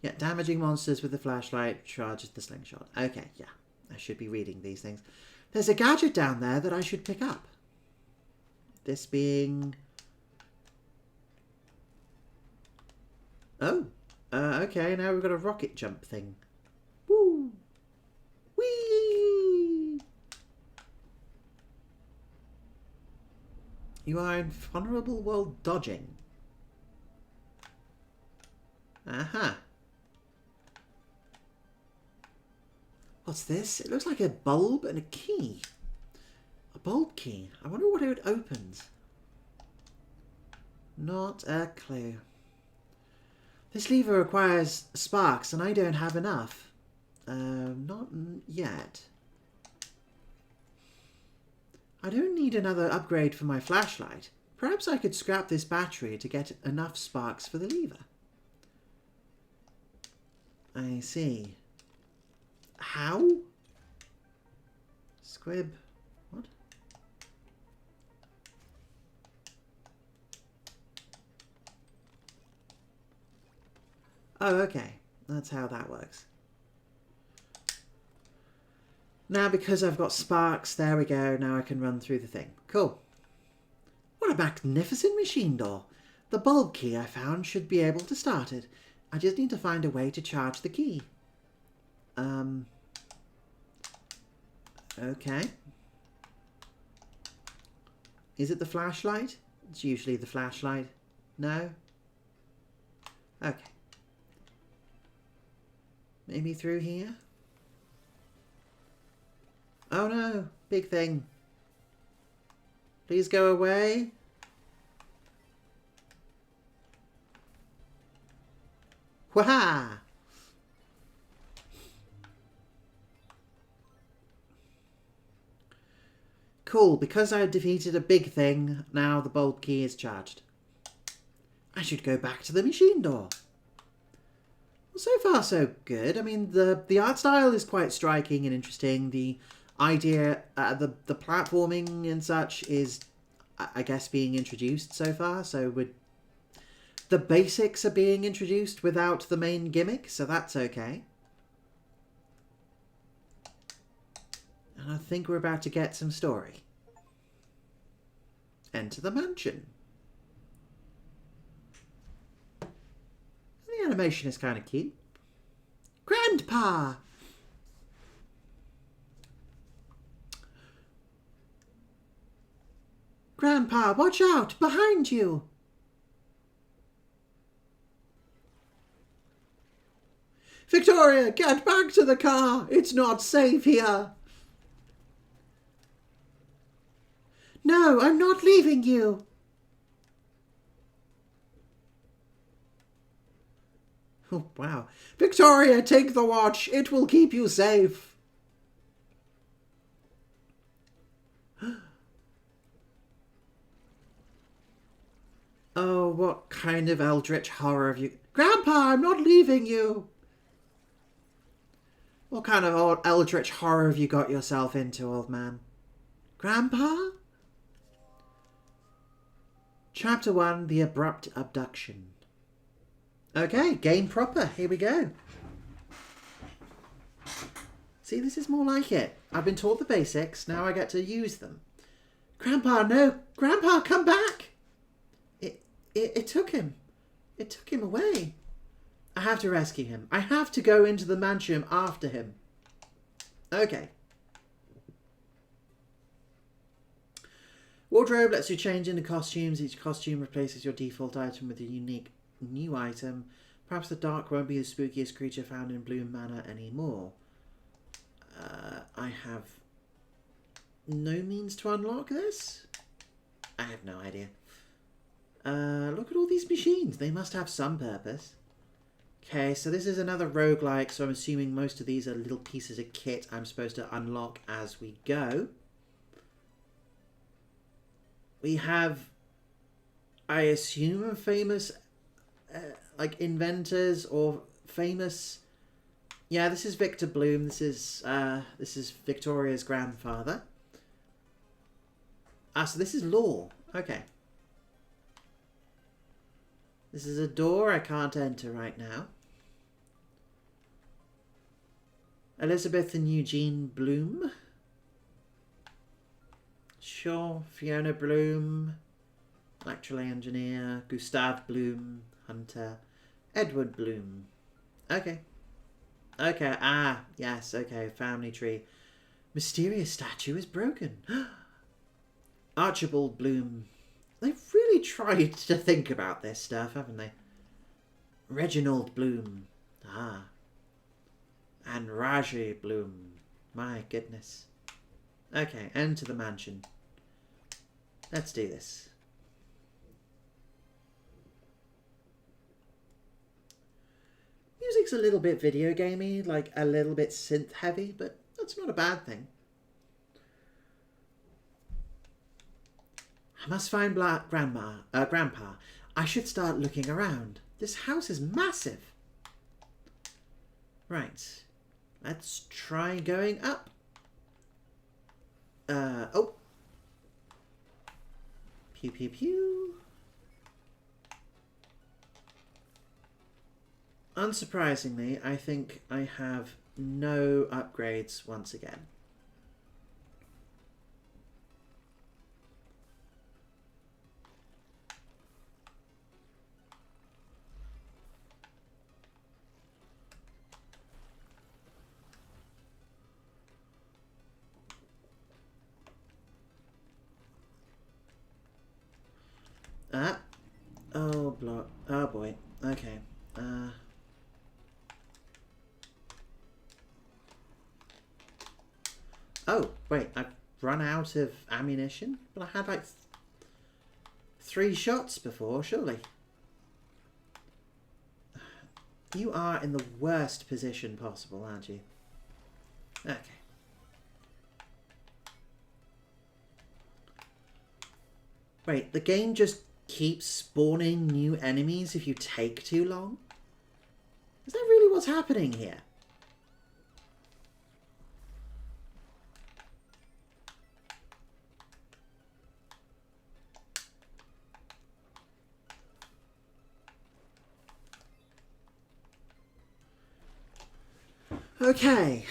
Yeah, damaging monsters with the flashlight charges the slingshot. Okay, yeah. I should be reading these things. There's a gadget down there that I should pick up. This being... Oh. Okay, now we've got a rocket jump thing. Woo! Whee! You are invulnerable while dodging. Aha. What's this? It looks like a bulb and a key. A bulb key. I wonder what it opens. Not a clue. This lever requires sparks, and I don't have enough. Not yet. I don't need another upgrade for my flashlight. Perhaps I could scrap this battery to get enough sparks for the lever. I see. How? Squib. What? Oh, okay. That's how that works. Now, because I've got sparks, there we go. Now I can run through the thing. Cool. What a magnificent machine door. The bulb key I found should be able to start it. I just need to find a way to charge the key. Okay. Is it the flashlight? It's usually the flashlight. No? Okay. Maybe through here? Oh no! Big thing. Please go away. Waha! Cool, because I defeated a big thing, now the bulb key is charged. I should go back to the machine door. Well, so far so good. I mean, the art style is quite striking and interesting. The idea, the platforming and such is, I guess, being introduced so far. So the basics are being introduced without the main gimmick, so that's okay. And I think we're about to get some story. Enter the mansion. The animation is kind of cute. Grandpa! Grandpa, watch out! Behind you! Victoria, get back to the car! It's not safe here! No, I'm not leaving you! Oh, wow. Victoria, take the watch. It will keep you safe. Oh, what kind of eldritch horror have you... Grandpa, I'm not leaving you. What kind of eldritch horror have you got yourself into, old man? Grandpa? Chapter 1, The Abrupt Abduction. Okay, game proper. Here we go. See, this is more like it. I've been taught the basics. Now I get to use them. Grandpa, no. Grandpa, come back. It took him. It took him away. I have to rescue him. I have to go into the mansion after him. Okay. Wardrobe lets you change into costumes. Each costume replaces your default item with a unique new item. Perhaps the dark won't be the spookiest creature found in Bloom Manor anymore. I have no means to unlock this? I have no idea. Look at all these machines. They must have some purpose. Okay, so this is another roguelike, so I'm assuming most of these are little pieces of kit I'm supposed to unlock as we go. We have, I assume, famous like inventors or famous... Yeah, this is Victor Bloom. This is Victoria's grandfather. Ah, so this is Law. Okay. This is a door I can't enter right now. Elizabeth and Eugene Bloom. Sure. Fiona Bloom. Electrical engineer. Gustav Bloom. Hunter. Edward Bloom. Okay. Okay. Ah, yes. Okay. Family tree. Mysterious statue is broken. Archibald Bloom. They've really tried to think about this stuff, haven't they? Reginald Bloom. Ah. And Raji Bloom. My goodness. Okay, enter the mansion. Let's do this. music's a little bit video gamey, like a little bit synth heavy, but that's not a bad thing. I must find Grandpa. I should start looking around. This house is massive. Right. Let's try going up. Oh. Pew, pew, pew. Unsurprisingly, I think I have no upgrades once again. Oh boy. Okay. Oh, wait, I've run out of ammunition? But I had like 3 shots before, surely. You are in the worst position possible, aren't you? Okay. Wait, the game just keeps spawning new enemies if you take too long? Is that really what's happening here? Okay.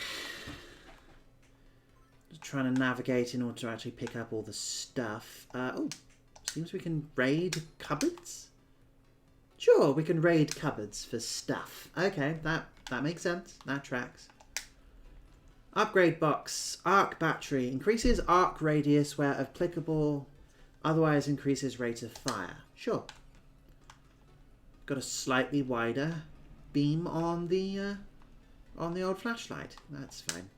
Just trying to navigate in order to actually pick up all the stuff. Oh, seems we can raid cupboards? Sure, we can raid cupboards for stuff. Okay, that makes sense. That tracks. Upgrade box. Arc battery. Increases arc radius where applicable. Otherwise increases rate of fire. Sure. Got a slightly wider beam on the old flashlight. That's fine.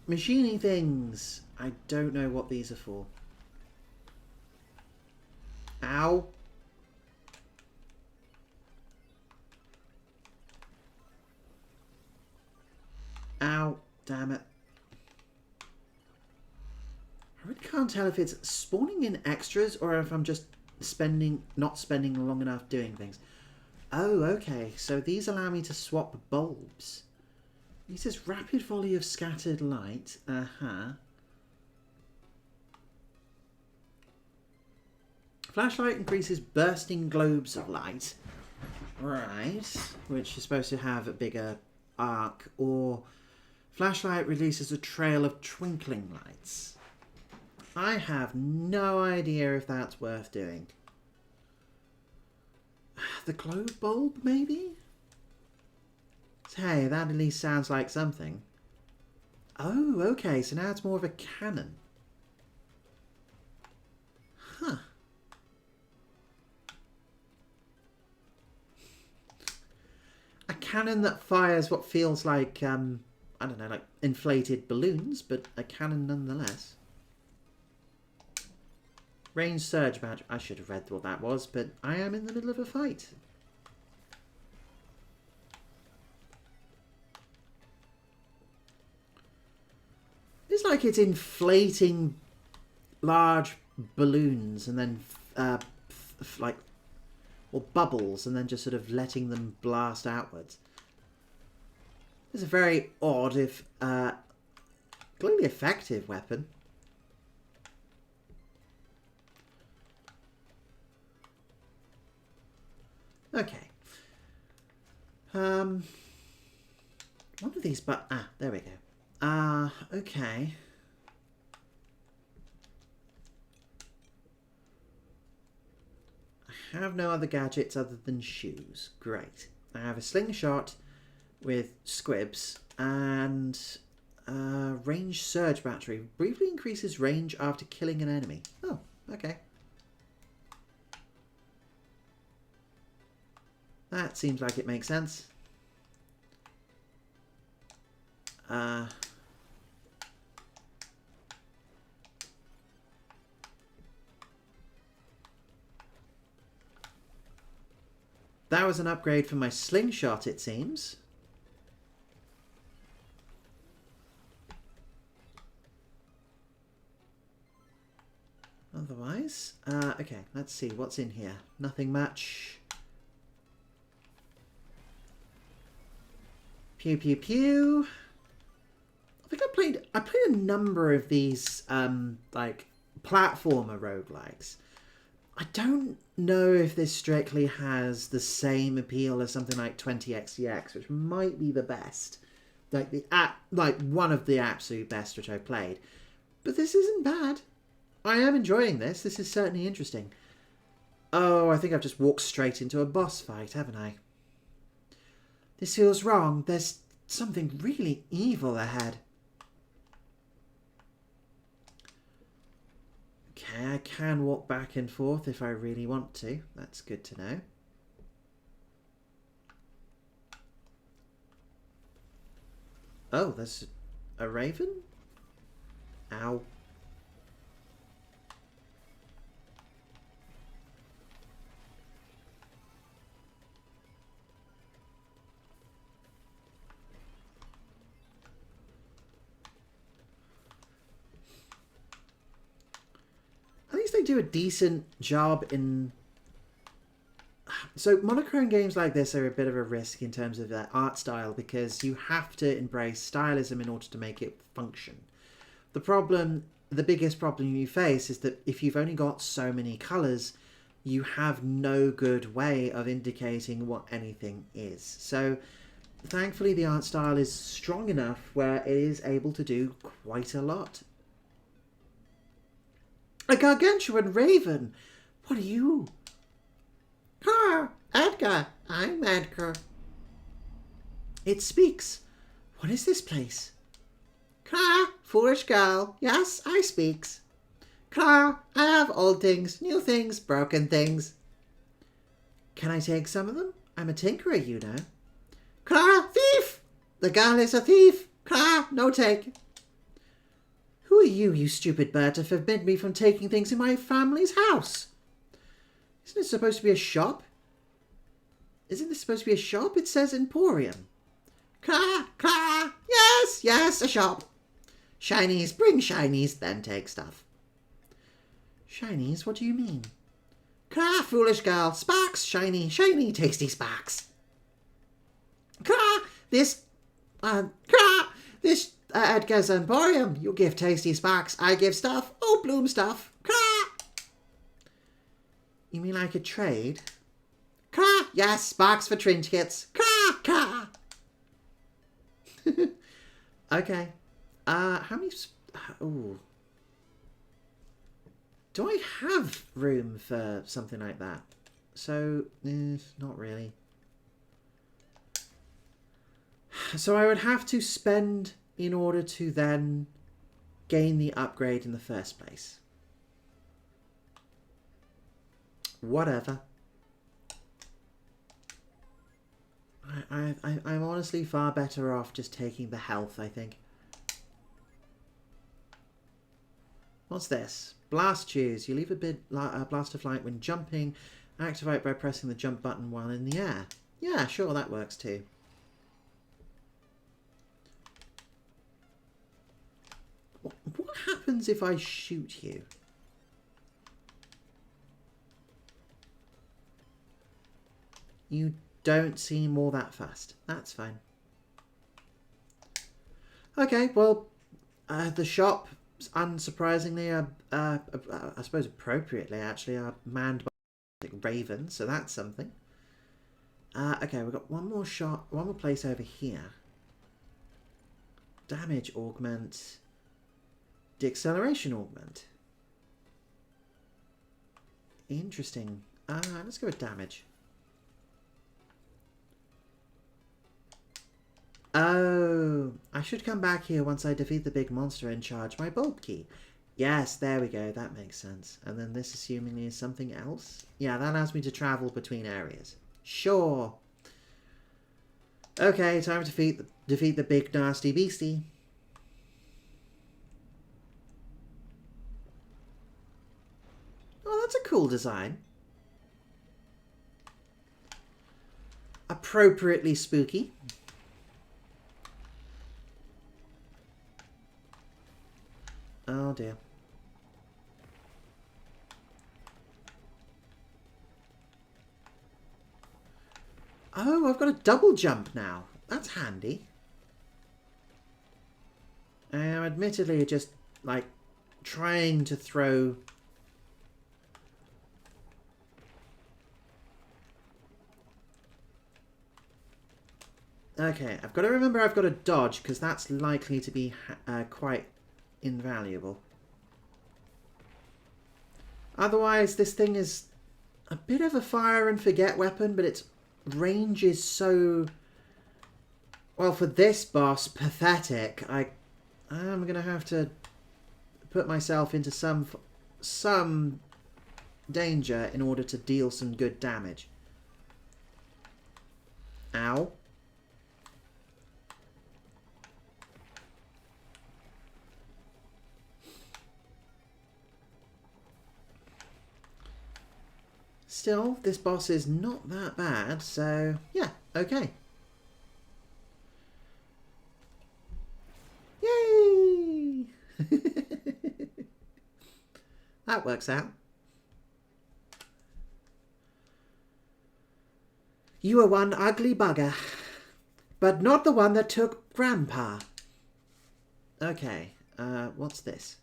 Machining things. I don't know what these are for. Ow. Ow. Damn it. I really can't tell if it's spawning in extras or if I'm just not spending long enough doing things. Oh, okay. So these allow me to swap bulbs. He says rapid volley of scattered light. Flashlight increases bursting globes of light. Right. Which is supposed to have a bigger arc. Or flashlight releases a trail of twinkling lights. I have no idea if that's worth doing. The globe bulb, maybe? Hey, that at least sounds like something. Oh, okay, so now it's more of a cannon. Huh. A cannon that fires what feels like, I don't know, like inflated balloons, but a cannon nonetheless. Range surge badge. I should have read what that was, but I am in the middle of a fight. It's like it's inflating large balloons and then or bubbles and then just sort of letting them blast outwards. It's a very odd, if clearly effective weapon. Okay. One of these, but there we go. Okay. I have no other gadgets other than shoes. Great. I have a slingshot with squibs and range surge battery. Briefly increases range after killing an enemy. Oh, okay. That seems like it makes sense. That was an upgrade for my slingshot, it seems. Otherwise, okay, let's see what's in here. Nothing much. Pew pew pew. I think I played a number of these like platformer roguelikes. I don't know if this strictly has the same appeal as something like 20xdx, which might be the best. Like one of the absolute best which I've played. But this isn't bad. I am enjoying this. This is certainly interesting. Oh, I think I've just walked straight into a boss fight, haven't I? This feels wrong. There's something really evil ahead. Okay, I can walk back and forth if I really want to. That's good to know. Oh, there's a raven? Ow. They do a decent job in... So monochrome games like this are a bit of a risk in terms of their art style because you have to embrace stylism in order to make it function. The biggest problem you face is that if you've only got so many colours, you have no good way of indicating what anything is. So thankfully the art style is strong enough where it is able to do quite a lot. A gargantuan raven! What are you? Ah, Edgar! I'm Edgar. It speaks. What is this place? Clara, foolish girl. Yes, I speaks. Clara, I have old things, new things, broken things. Can I take some of them? I'm a tinkerer, you know. Clara, thief! The girl is a thief. Clara, no take. Who are you, you stupid bird, to forbid me from taking things in my family's house? Isn't it supposed to be a shop? Isn't this supposed to be a shop? It says Emporium. Clara, Clara! Yes, yes, a shop. Shinies, bring shinies, then take stuff. Shinies? What do you mean? Clara, foolish girl. Sparks, shiny, shiny, tasty sparks. Clara, this Edgar's Emporium. You give tasty sparks, I give stuff. Oh, bloom stuff. Clara! You mean I could trade? Clara! Yes, sparks for trinkets. Clara! Clara! Okay. How many... Ooh. Do I have room for something like that? So, not really. So I would have to spend in order to then gain the upgrade in the first place. Whatever. I'm honestly far better off just taking the health, I think. What's this? Blast choose. You leave a blast of light when jumping. Activate by pressing the jump button while in the air. Yeah, sure, that works too. What happens if I shoot you? You don't seem all that fast. That's fine. Okay, well, the shop, unsurprisingly, I suppose appropriately actually, are manned by ravens, so that's something. Okay, we've got one more place over here. Damage augment. Deceleration augment. Interesting. Let's go with damage. Oh, I should come back here once I defeat the big monster and charge my bulb key. Yes, there we go. That makes sense. And then this assumingly is something else. Yeah, that allows me to travel between areas. Sure. Okay, time to defeat the big nasty beastie. Oh, that's a cool design. appropriately spooky. Oh dear. Oh, I've got a double jump now. That's handy. I am admittedly just, like, trying to throw... Okay, I've got to remember I've got to dodge, because that's likely to be quite invaluable. Otherwise, this thing is a bit of a fire and forget weapon, but its range is so... Well, for this boss, pathetic. I'm going to have to put myself into some danger in order to deal some good damage. Ow. Still, this boss is not that bad, so yeah, okay. Yay! That works out. You are one ugly bugger, but not the one that took Grandpa. Okay, what's this?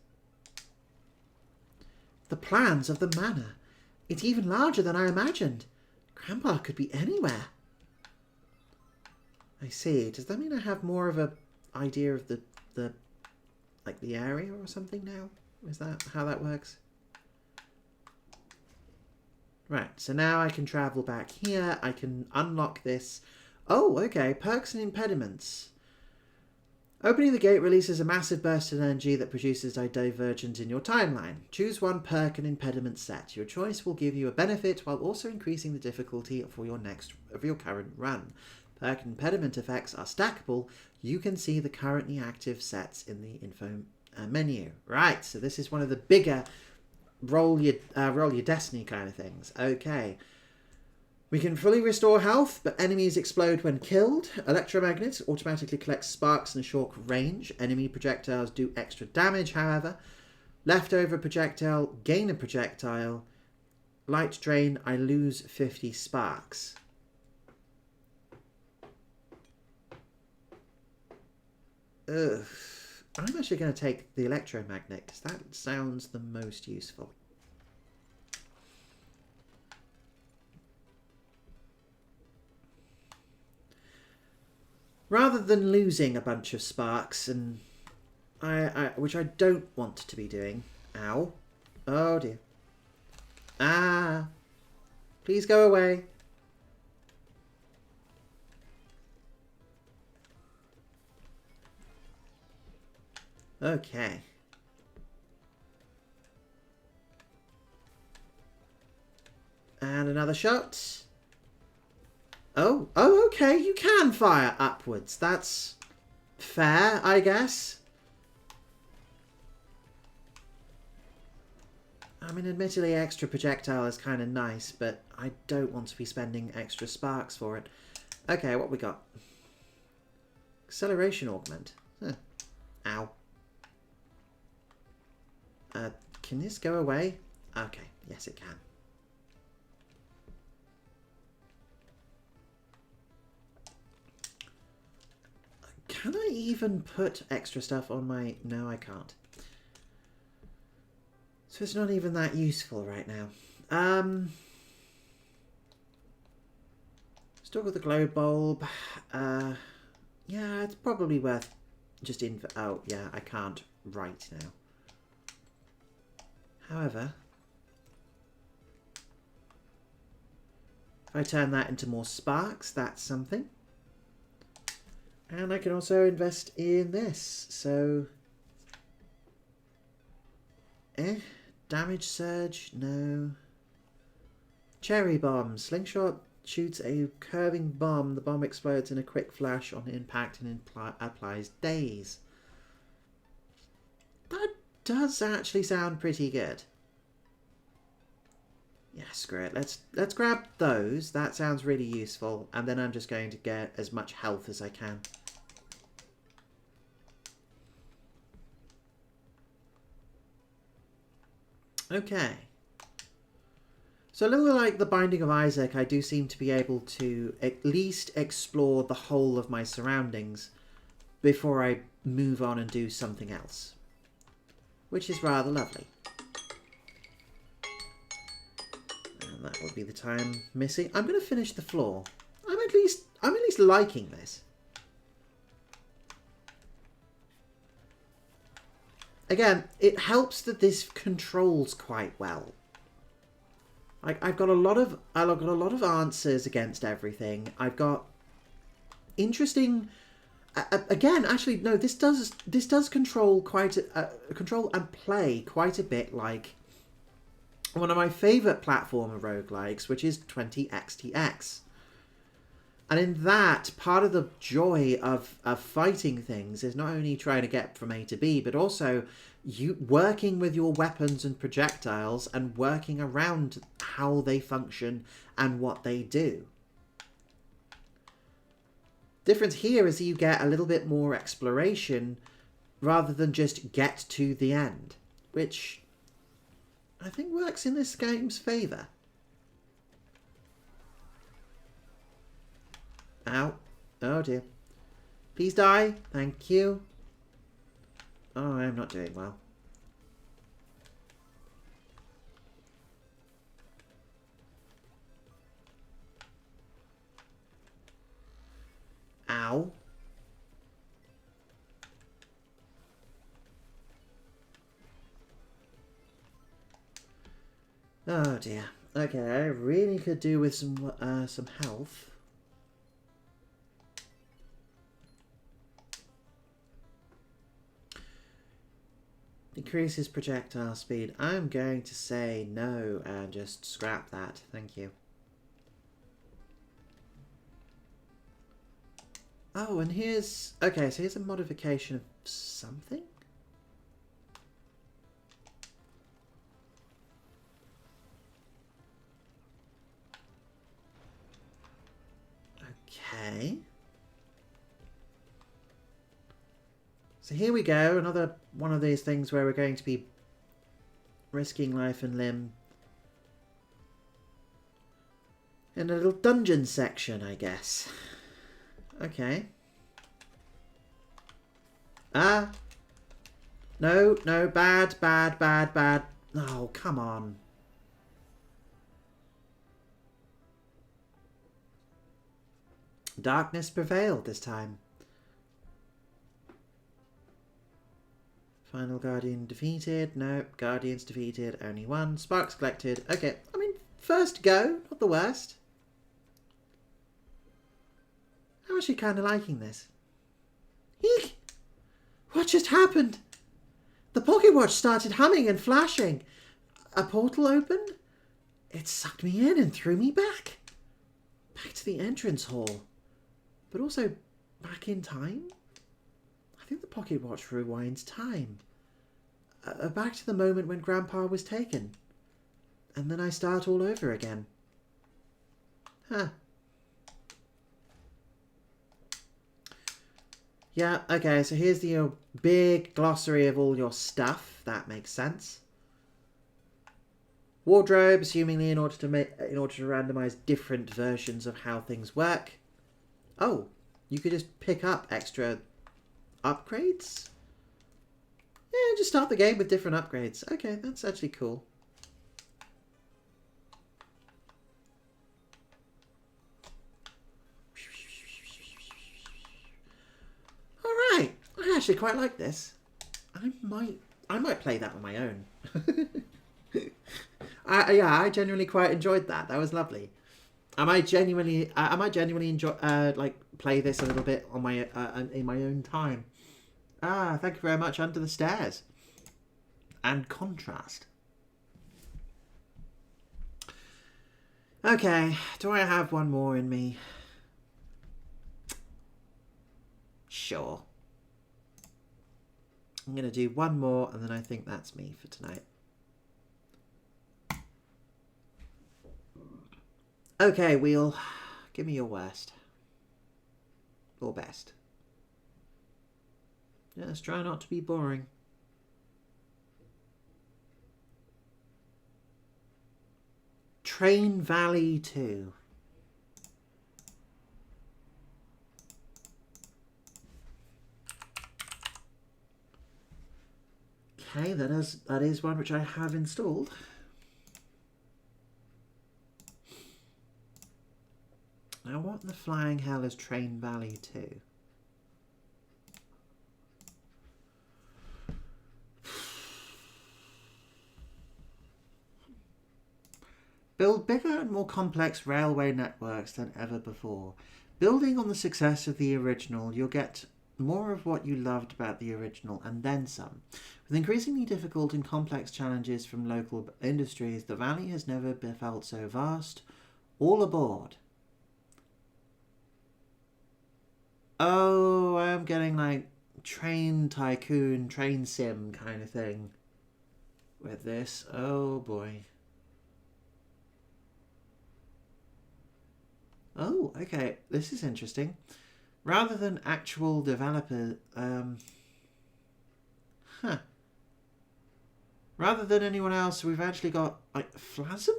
The plans of the manor. It's even larger than I imagined. Grandpa could be anywhere. I see. Does that mean I have more of a idea of the like the area or something now? Is that how that works? Right, so now I can travel back here. I can unlock this. Oh, okay. Perks and impediments. Opening the gate releases a massive burst of energy that produces a divergence in your timeline. Choose one perk and impediment set. Your choice will give you a benefit while also increasing the difficulty for your current run. Perk and impediment effects are stackable. You can see the currently active sets in the info menu. Right, so this is one of the bigger roll your destiny kind of things. Okay. We can fully restore health, but enemies explode when killed. Electromagnets automatically collect sparks in a short range. Enemy projectiles do extra damage, however. Leftover projectile, gain a projectile. Light drain, I lose 50 sparks. Ugh. I'm actually going to take the electromagnet, because that sounds the most useful. Rather than losing a bunch of sparks, and which I don't want to be doing. Ow. Oh dear. Ah. Please go away. Okay. And another shot. Oh, okay, you can fire upwards. That's fair, I guess. I mean, admittedly, extra projectile is kind of nice, but I don't want to be spending extra sparks for it. Okay, what we got? Acceleration augment. Huh. Ow. Can this go away? Okay, yes it can. Can I even put extra stuff on my... No, I can't. So it's not even that useful right now. Stock with the glow bulb. Yeah, it's probably worth just oh, yeah, I can't right now. However, if I turn that into more sparks, that's something. And I can also invest in this. So, damage surge, no. Cherry bomb. Slingshot shoots a curving bomb. The bomb explodes in a quick flash on impact and applies daze. That does actually sound pretty good. Yes, screw it. Let's grab those. That sounds really useful. And then I'm just going to get as much health as I can. Okay. So a little like the Binding of Isaac, I do seem to be able to at least explore the whole of my surroundings before I move on and do something else, which is rather lovely. And that will be the time missing. I'm going to finish the floor. I'm at least liking this. Again, it helps that this controls quite well. I've got a lot of answers against everything. I've got interesting. Again, actually, no. This does control control and play quite a bit like one of my favourite platformer roguelikes, which is 20XTX. And in that, part of the joy of fighting things is not only trying to get from A to B, but also you working with your weapons and projectiles and working around how they function and what they do. Difference here is that you get a little bit more exploration rather than just get to the end, which I think works in this game's favour. Ow. Oh dear. Please die. Thank you. Oh, I'm not doing well. Ow. Oh dear. Okay, I really could do with some health. Decreases projectile speed. I'm going to say no and just scrap that. Thank you. Oh, and here's... Okay, so here's a modification of something? Okay. So here we go, another one of these things where we're going to be risking life and limb in a little dungeon section, I guess. Okay. Ah. No, no, bad, bad, bad, bad. Oh, come on. Darkness prevailed this time. Final Guardian defeated. No, Guardians defeated. Only one. Sparks collected. Okay, I mean, first go. Not the worst. I'm actually kind of liking this. Eek! What just happened? The pocket watch started humming and flashing. A portal opened? It sucked me in and threw me back. Back to the entrance hall. But also back in time? I think the pocket watch rewinds time. Back to the moment when Grandpa was taken. And then I start all over again. Huh. Yeah, okay, so here's the big glossary of all your stuff. That makes sense. Wardrobe, assumingly in order to randomize different versions of how things work. Oh, you could just pick up extra upgrades? Yeah, just start the game with different upgrades. Okay, that's actually cool. Alright, I actually quite like this. I might play that on my own. Yeah, I genuinely quite enjoyed that. That was lovely. I might genuinely enjoy like play this a little bit on my in my own time. Ah, thank you very much. Under the Stairs and Contrast. Okay, do I have one more in me? Sure. I'm gonna do one more, and then I think that's me for tonight. Okay, Wheel. Give me your worst. Or best. Yeah, let's try not to be boring. Train Valley 2. Okay, that is one which I have installed. Now what in the flying hell is Train Valley 2? Build bigger and more complex railway networks than ever before. Building on the success of the original, you'll get more of what you loved about the original and then some. With increasingly difficult and complex challenges from local industries, the valley has never felt so vast. All aboard. Oh, I'm getting like train tycoon, train sim kind of thing with this. Oh boy. Oh, okay. This is interesting. Rather than actual developer, rather than anyone else, we've actually got like Phlasm,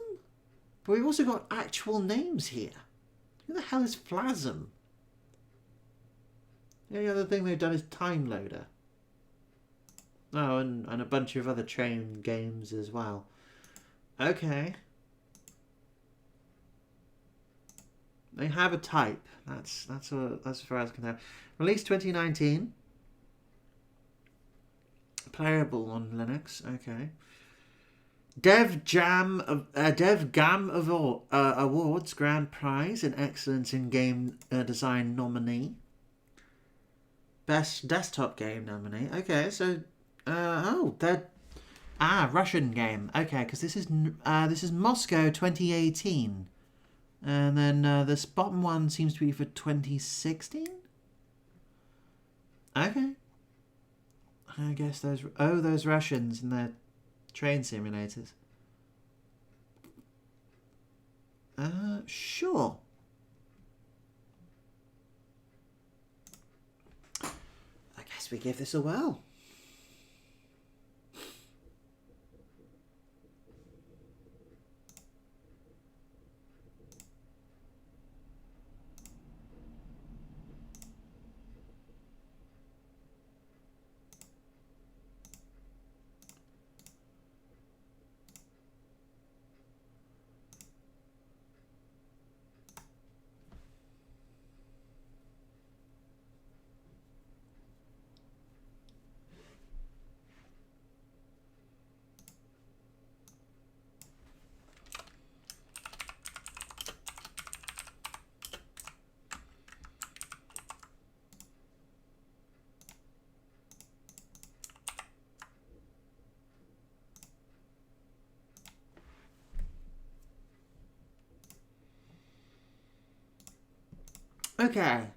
but we've also got actual names here. Who the hell is Phlasm? The only other thing they've done is Time Loader. Oh, and a bunch of other train games as well. Okay. They have a type. That's as far as I can tell. Released 2019. Playable on Linux. Okay. Dev Gam Awards Grand Prize in Excellence in Game Design nominee. Best Desktop Game nominee. Okay, so Russian game. Okay, because this is Moscow 2018. And then this bottom one seems to be for 2016? Okay. I guess those Russians and their train simulators. Sure. I guess we give this a whirl. Okay.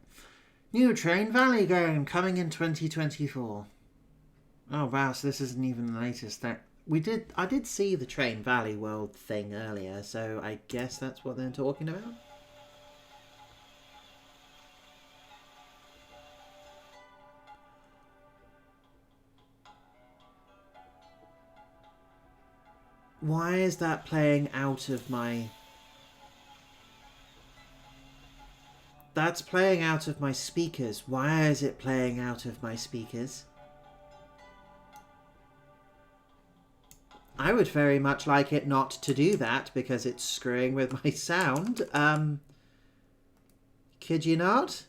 New Train Valley game coming in 2024. Oh wow, so this isn't even the latest that I did see the Train Valley World thing earlier, so I guess that's what they're talking about. Why is that playing out of my... That's playing out of my speakers. Why is it playing out of my speakers? I would very much like it not to do that because it's screwing with my sound. Could you not?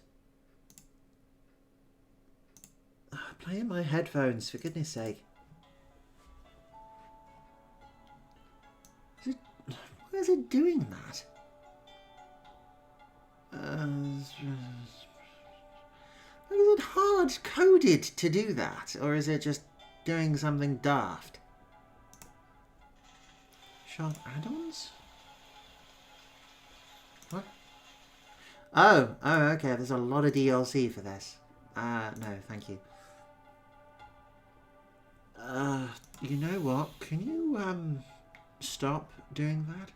Play in my headphones, for goodness sake. Why is it doing that? Is it hard coded to do that, or is it just doing something daft? Shot add-ons? What? Oh, okay. There's a lot of DLC for this. No, thank you. You know what? Can you stop doing that?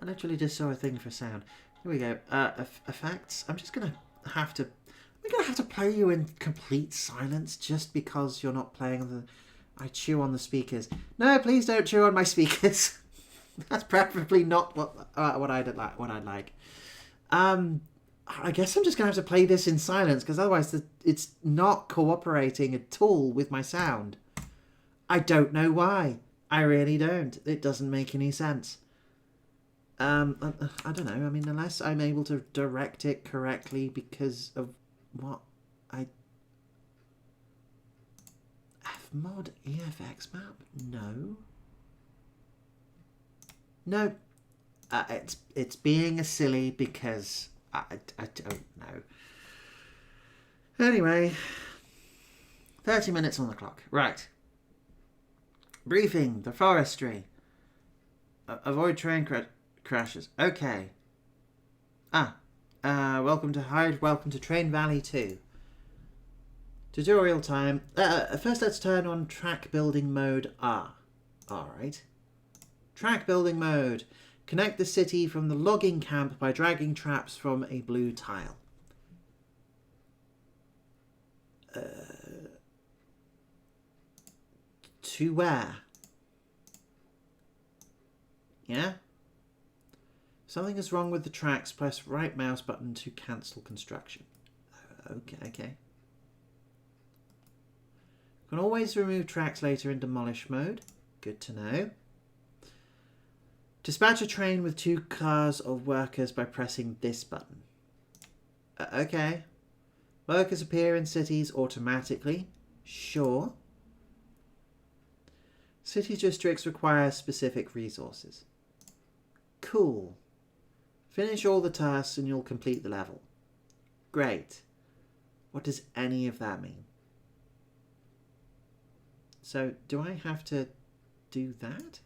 I literally just saw a thing for sound. Here we go. Effects. I'm just gonna have to. We're gonna have to play you in complete silence just because you're not playing the. I chew on the speakers. No, please don't chew on my speakers. That's preferably not what I'd like. What I'd like. I guess I'm just gonna have to play this in silence because otherwise it's not cooperating at all with my sound. I don't know why. I really don't. It doesn't make any sense. I don't know. I mean, unless I'm able to direct it correctly because of what I... Fmod EFX map? No. No. It's being a silly because I don't know. Anyway. 30 minutes on the clock. Right. Briefing. The forestry. Avoid train crashes. Okay. Welcome to Hyde. Welcome to Train Valley 2. Tutorial time. First let's turn on track building mode R. Alright. Track building mode. Connect the city from the logging camp by dragging traps from a blue tile. To where? Yeah? Something is wrong with the tracks. Press right mouse button to cancel construction. Okay. Can always remove tracks later in demolish mode. Good to know. Dispatch a train with 2 cars of workers by pressing this button. Okay. Workers appear in cities automatically. Sure. City districts require specific resources. Cool. Finish all the tasks and you'll complete the level. Great. What does any of that mean? So, do I have to do that?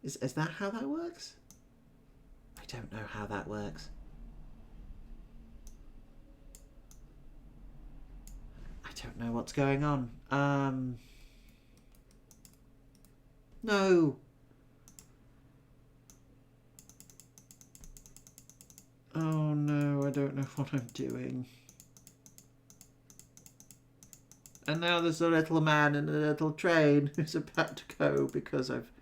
Is that how that works? I don't know how that works. I don't know what's going on. No. Oh no, I don't know what I'm doing. And now there's a little man in a little train who's about to go because I've...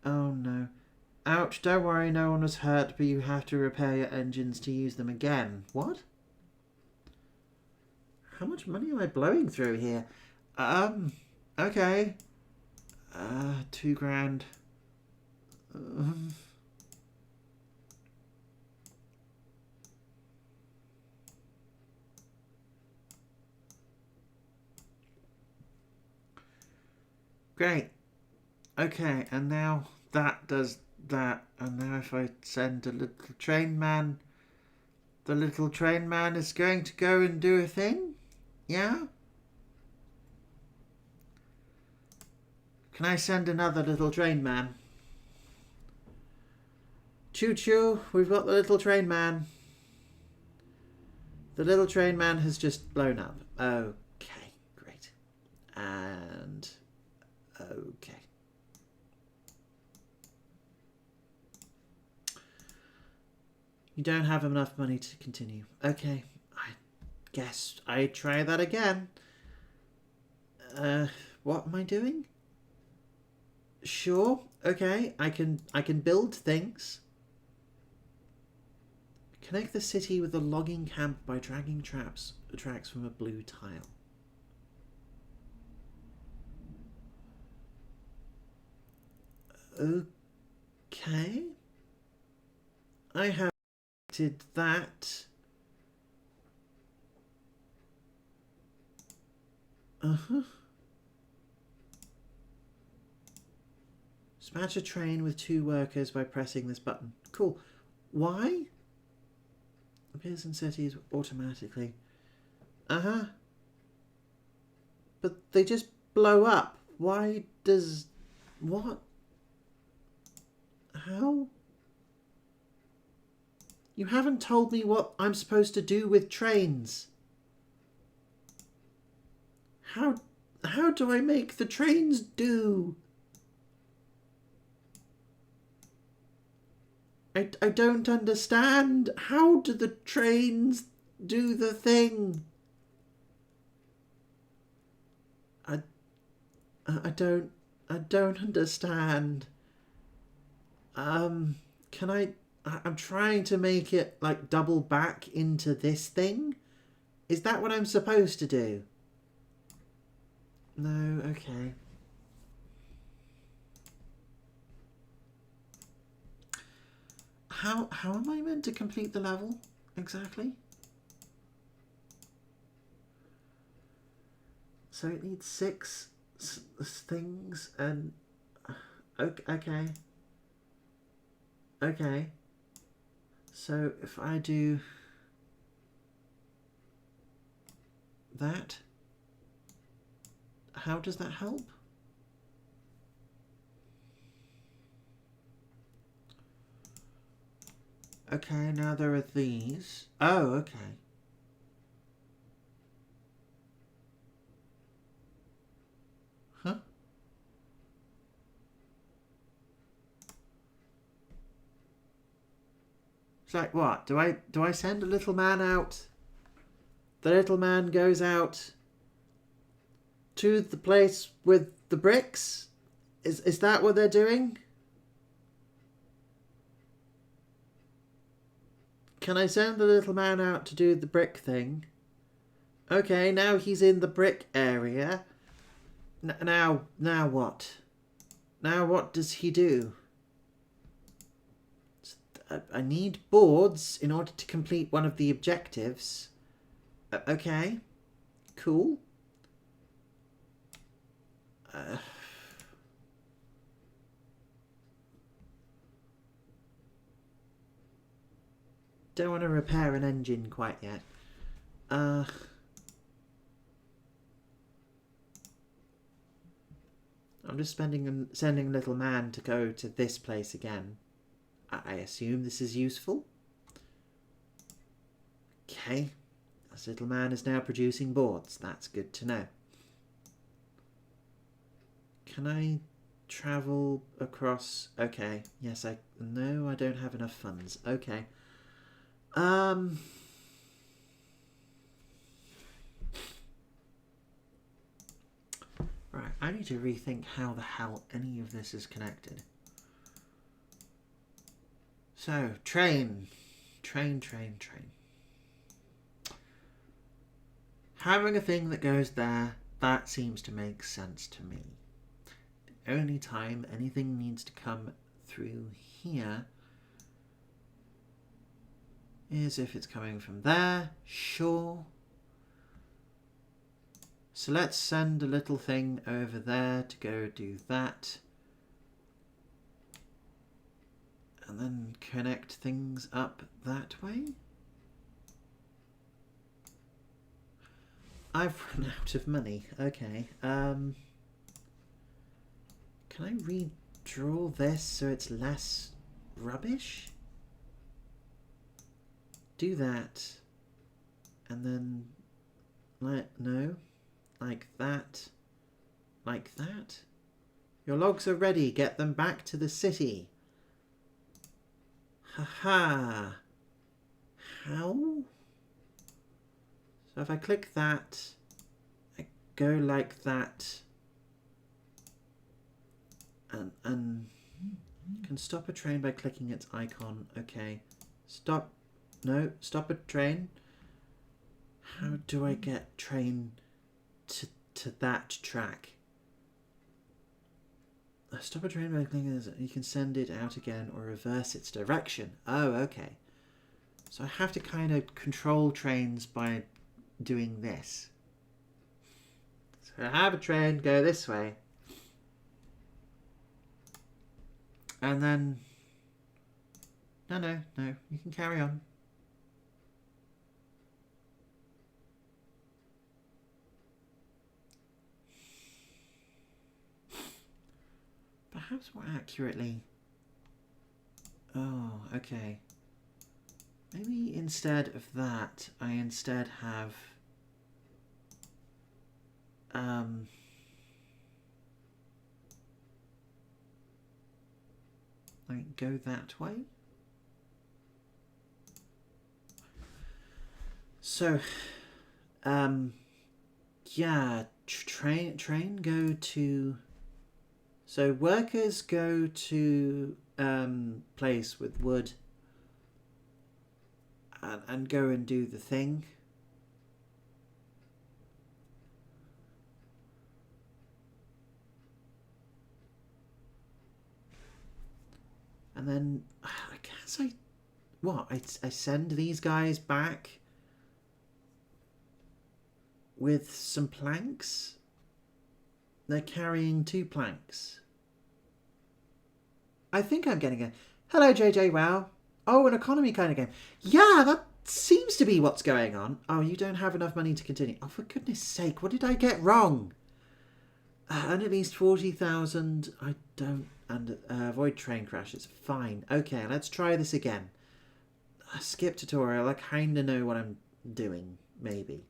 Oh no. Ouch, don't worry, no one was hurt, but you have to repair your engines to use them again. What? How much money am I blowing through here? Okay. 2 grand. Great. Okay, and now that does that. And now if I send a little train man, the little train man is going to go and do a thing? Yeah? Can I send another little train man? Choo-choo, we've got the little train man. The little train man has just blown up. Okay, great. And... okay. You don't have enough money to continue. Okay, I guess I try that again. What am I doing? Sure, okay, I can build things. Connect the city with the logging camp by dragging tracks from a blue tile. Okay. I have did that. Dispatch a train with 2 workers by pressing this button. Cool. Why? Appears in cities automatically. But they just blow up. Why does... what? How? You haven't told me what I'm supposed to do with trains. How How do I make the trains do? I don't understand. How do the trains do the thing? I don't understand. Can I'm trying to make it like double back into this thing. Is that what I'm supposed to do? No, okay. How am I meant to complete the level exactly? So it needs 6 things and okay. Okay. So if I do that, how does that help? Okay, now there are these. Oh, okay. Huh? It's like what? Do I send a little man out? The little man goes out to the place with the bricks? Is that what they're doing? Can I send the little man out to do the brick thing? Okay, now he's in the brick area. Now what? Now what does he do? I need boards in order to complete one of the objectives. Okay, cool. Don't want to repair an engine quite yet. I'm just sending a little man to go to this place again. I assume this is useful. Okay. This little man is now producing boards. That's good to know. Can I travel across? Okay. Yes, no, I don't have enough funds. Okay. Right, I need to rethink how the hell any of this is connected. So, train. Having a thing that goes there, that seems to make sense to me. The only time anything needs to come through here is if it's coming from there. Sure. So let's send a little thing over there to go do that. And then connect things up that way. I've run out of money. Okay. Can I redraw this so it's less rubbish? Do that. And then no. Like that. Like that. Your logs are ready. Get them back to the city. Haha. How? So if I click that, I go like that, and can stop a train by clicking its icon. Okay. Stop. No, stop a train. How do I get train to that track? Stop a train by clicking this. You can send it out again or reverse its direction. Oh, okay. So I have to kind of control trains by doing this. So I have a train go this way. And then... No, you can carry on. Perhaps more accurately... Oh, okay. Maybe instead of that, I instead have... Like, go that way. So, yeah, train go to... So workers go to place with wood and go and do the thing. And then I guess I send these guys back with some planks. They're carrying 2 planks. I think I'm getting a... Hello, JJ, wow. Oh, an economy kind of game. Yeah, that seems to be what's going on. Oh, you don't have enough money to continue. Oh, for goodness sake, what did I get wrong? And at least 40,000. I don't... And avoid train crashes. Fine. Okay, let's try this again. Skip tutorial. I kind of know what I'm doing. Maybe.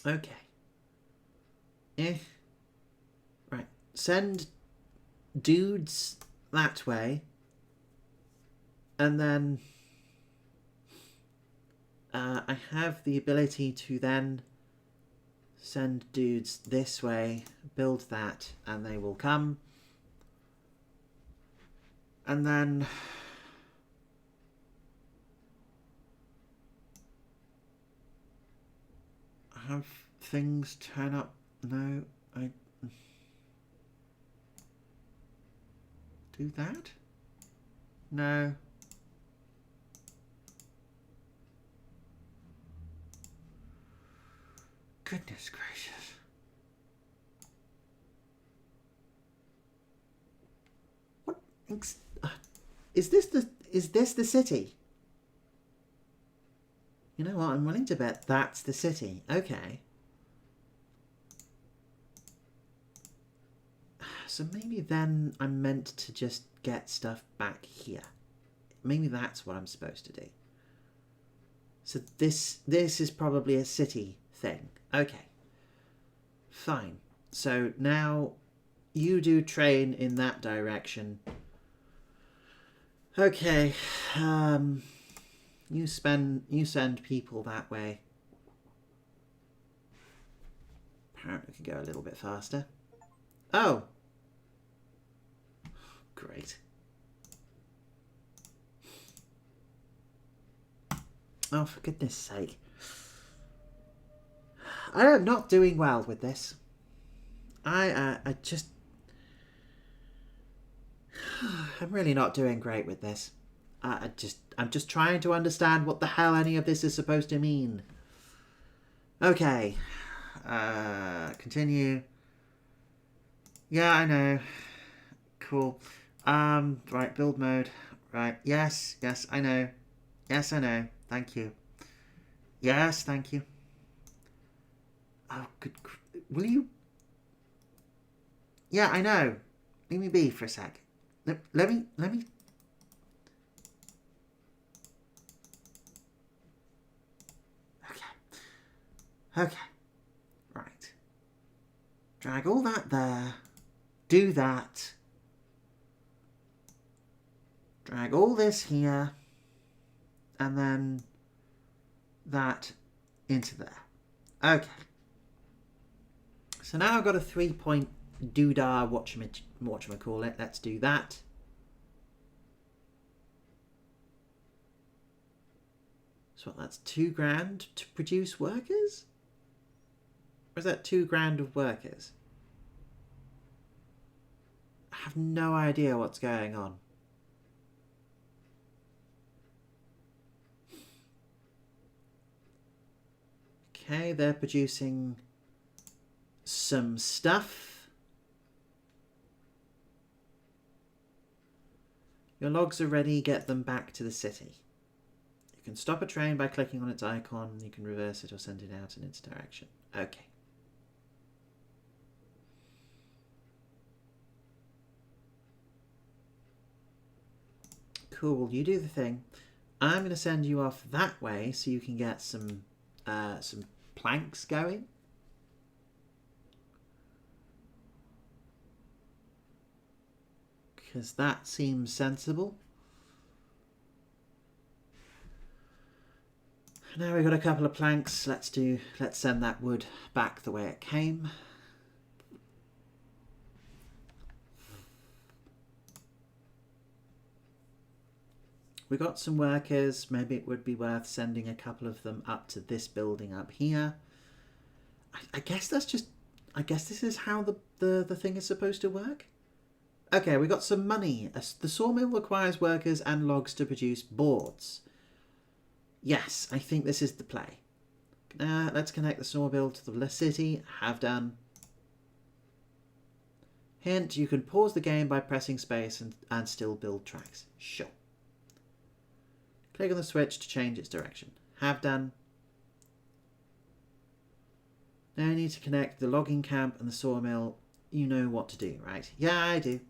Okay. Right. Send dudes that way. And then I have the ability to then send dudes this way, build that, and they will come. And then have things turn up. No, I do that? No. Goodness gracious. What is this the city? You know what? I'm willing to bet that's the city. Okay. So maybe then I'm meant to just get stuff back here. Maybe that's what I'm supposed to do. So this is probably a city thing. Okay. Fine. So now you do train in that direction. Okay. You send people that way. Apparently we can go a little bit faster. Oh. Great. Oh, for goodness sake. I am not doing well with this. I just... I'm really not doing great with this. I'm just trying to understand what the hell any of this is supposed to mean. Okay. Continue. Yeah, I know. Cool. Right, build mode. Right. Yes, I know. Yes, I know. Thank you. Yes, thank you. Oh, good. Will you? Yeah, I know. Leave me be for a sec. Let me. Okay. Right. Drag all that there. Do that. Drag all this here. And then that into there. Okay. So now I've got a 3-point doodah whatchamacallit. Let's do that. So what, that's $2,000 to produce workers? Or is that $2,000 of workers? I have no idea what's going on. Okay, they're producing some stuff. Your logs are ready, get them back to the city. You can stop a train by clicking on its icon. You can reverse it or send it out in its direction. Okay. Cool, you do the thing. I'm going to send you off that way so you can get some planks going. because that seems sensible. Now we've got a couple of planks. Let's send that wood back the way it came. We got some workers. Maybe it would be worth sending a couple of them up to this building up here. I guess that's just... I guess this is how the thing is supposed to work. Okay, we got some money. The sawmill requires workers and logs to produce boards. Yes, I think this is the play. Let's connect the sawmill to the city. Have done. Hint, you can pause the game by pressing space and still build tracks. Sure. Click on the switch to change its direction. Have done. Now I need to connect the logging camp and the sawmill. You know what to do, right? Yeah, I do.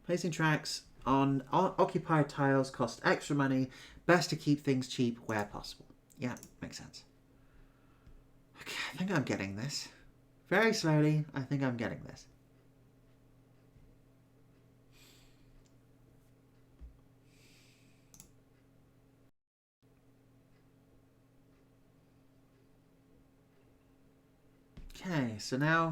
Placing tracks on occupied tiles costs extra money. Best to keep things cheap where possible. Yeah, makes sense. Okay, I think I'm getting this. Very slowly, I think I'm getting this. Okay, so now...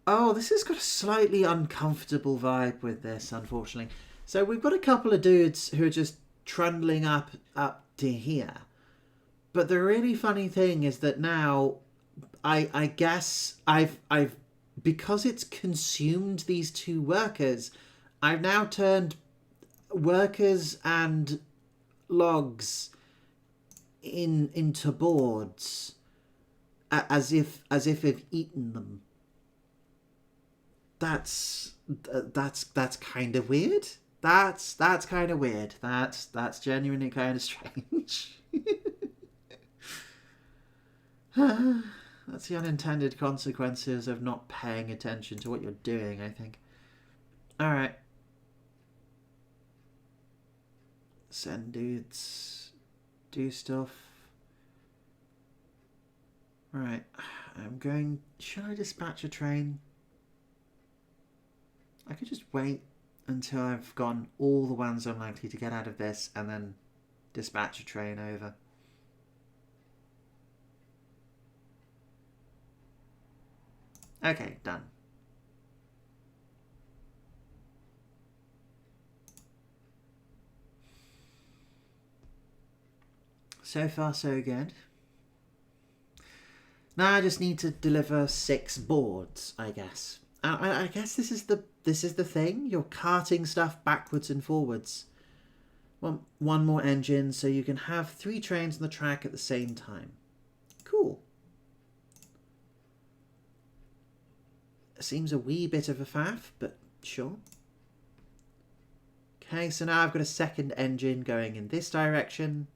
Oh, this has got a slightly uncomfortable vibe with this, unfortunately. So we've got a couple of dudes who are just trundling up to here. But the really funny thing is that now, I guess I've because it's consumed these two workers, I've now turned workers and logs into boards, as if I've eaten them. That's kind of weird. That's kind of weird. That's genuinely kind of strange. That's the unintended consequences of not paying attention to what you're doing, I think. Alright. Send dudes. Do stuff. Right. I'm going... Should I dispatch a train? I could just wait until I've gone all the ones I'm likely to get out of this and then dispatch a train over. Okay, done. So far, so good. Now I just need to deliver 6 boards, I guess. I guess this is the thing. You're carting stuff backwards and forwards. Well, one more engine, so you can have 3 trains on the track at the same time. Cool. Seems a wee bit of a faff, but sure. Okay, so now I've got a second engine going in this direction.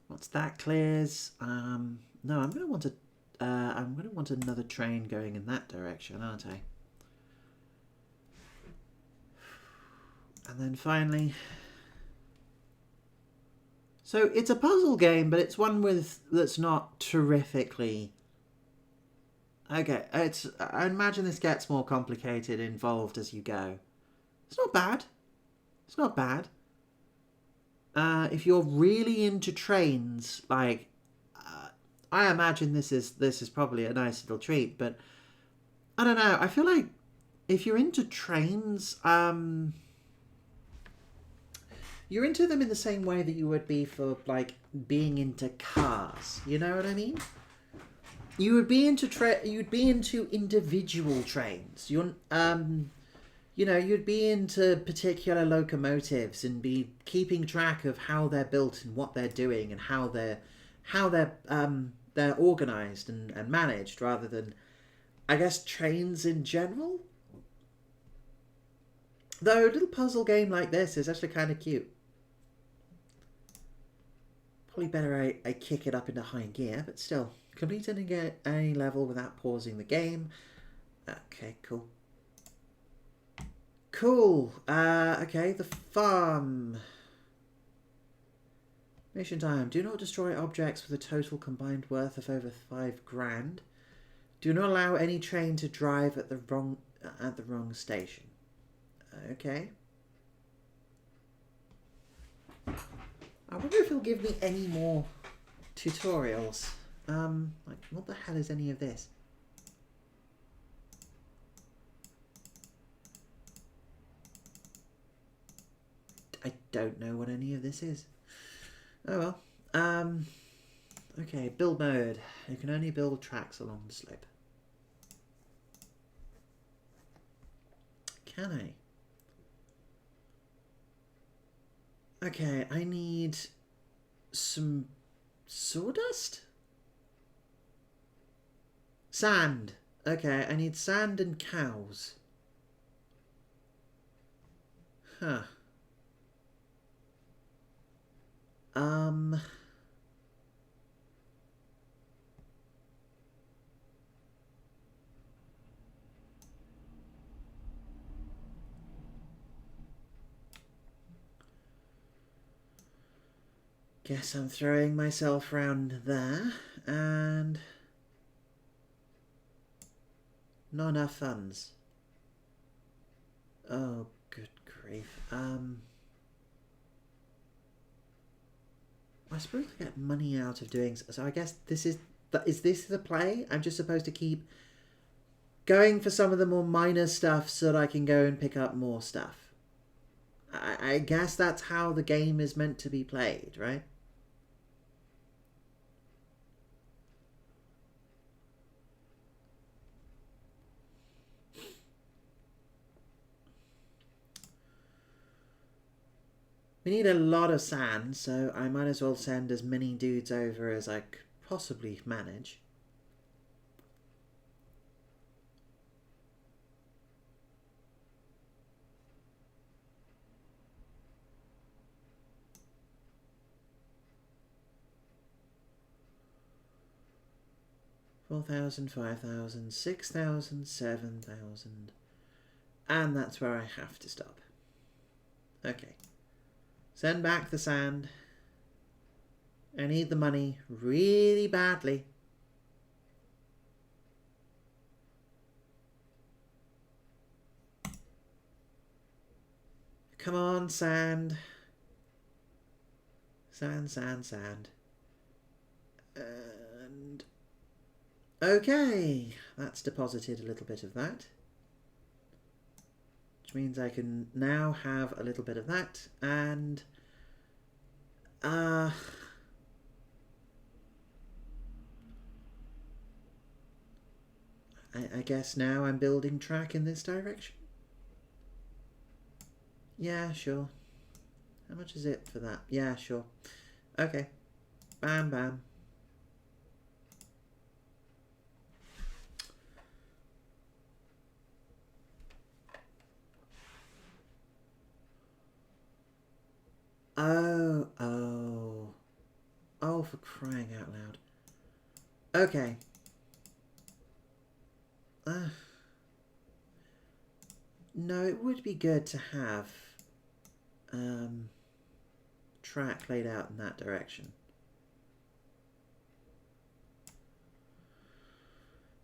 Once that clears, no, I'm gonna want another train going in that direction, aren't I? And then finally, so it's a puzzle game, but it's one that's not terrifically. Okay, I imagine this gets more complicated, involved as you go. It's not bad. It's not bad. If you're really into trains, like, I imagine this is probably a nice little treat, but I don't know. I feel like if you're into trains, you're into them in the same way that you would be for, like, being into cars. You know what I mean? You would be into you'd be into individual trains. You know, you'd be into particular locomotives and be keeping track of how they're built and what they're doing and how they're organized and managed, rather than, I guess, trains in general. Though a little puzzle game like this is actually kind of cute. Probably better I kick it up into high gear, but still, completing a level without pausing the game. Okay, cool. Cool. Okay, the farm. Mission time. Do not destroy objects with a total combined worth of over 5 grand. Do not allow any train to drive at the wrong station. Okay. I wonder if he'll give me any more tutorials. Like, what the hell is any of this? I don't know what any of this is. Oh well. Okay, build mode. You can only build tracks along the slope. Can I? Okay, I need some sawdust? Sand. Okay, I need sand and cows. Huh. Guess I'm throwing myself round there, and not enough funds. Oh, good grief. I suppose I get money out of doing so. I guess this is this the play? I'm just supposed to keep going for some of the more minor stuff so that I can go and pick up more stuff. I guess that's how the game is meant to be played, right? We need a lot of sand, so I might as well send as many dudes over as I could possibly manage. $4,000, $5,000, $6,000, $7,000. And that's where I have to stop. Okay. Send back the sand. I need the money really badly. Come on, sand. Sand, sand, sand. And... okay, that's deposited a little bit of that. Which means I can now have a little bit of that, and... I guess now I'm building track in this direction. Yeah, sure. How much is it for that? Yeah, sure. Okay. Bam, bam. Oh, for crying out loud. Okay. No, it would be good to have track laid out in that direction.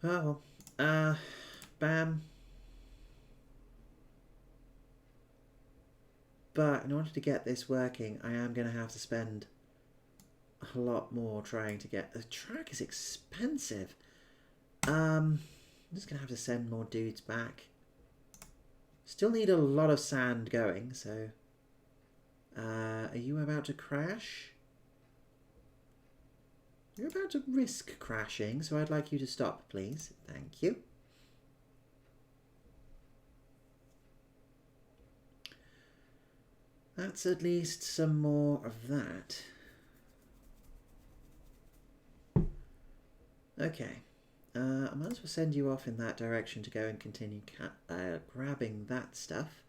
Oh, bam. But in order to get this working, I am going to have to spend a lot more trying to get... the track is expensive. I'm just going to have to send more dudes back. Still need a lot of sand going, so... are you about to crash? You're about to risk crashing, so I'd like you to stop, please. Thank you. That's at least some more of that. Okay. I might as well send you off in that direction to go and continue grabbing that stuff.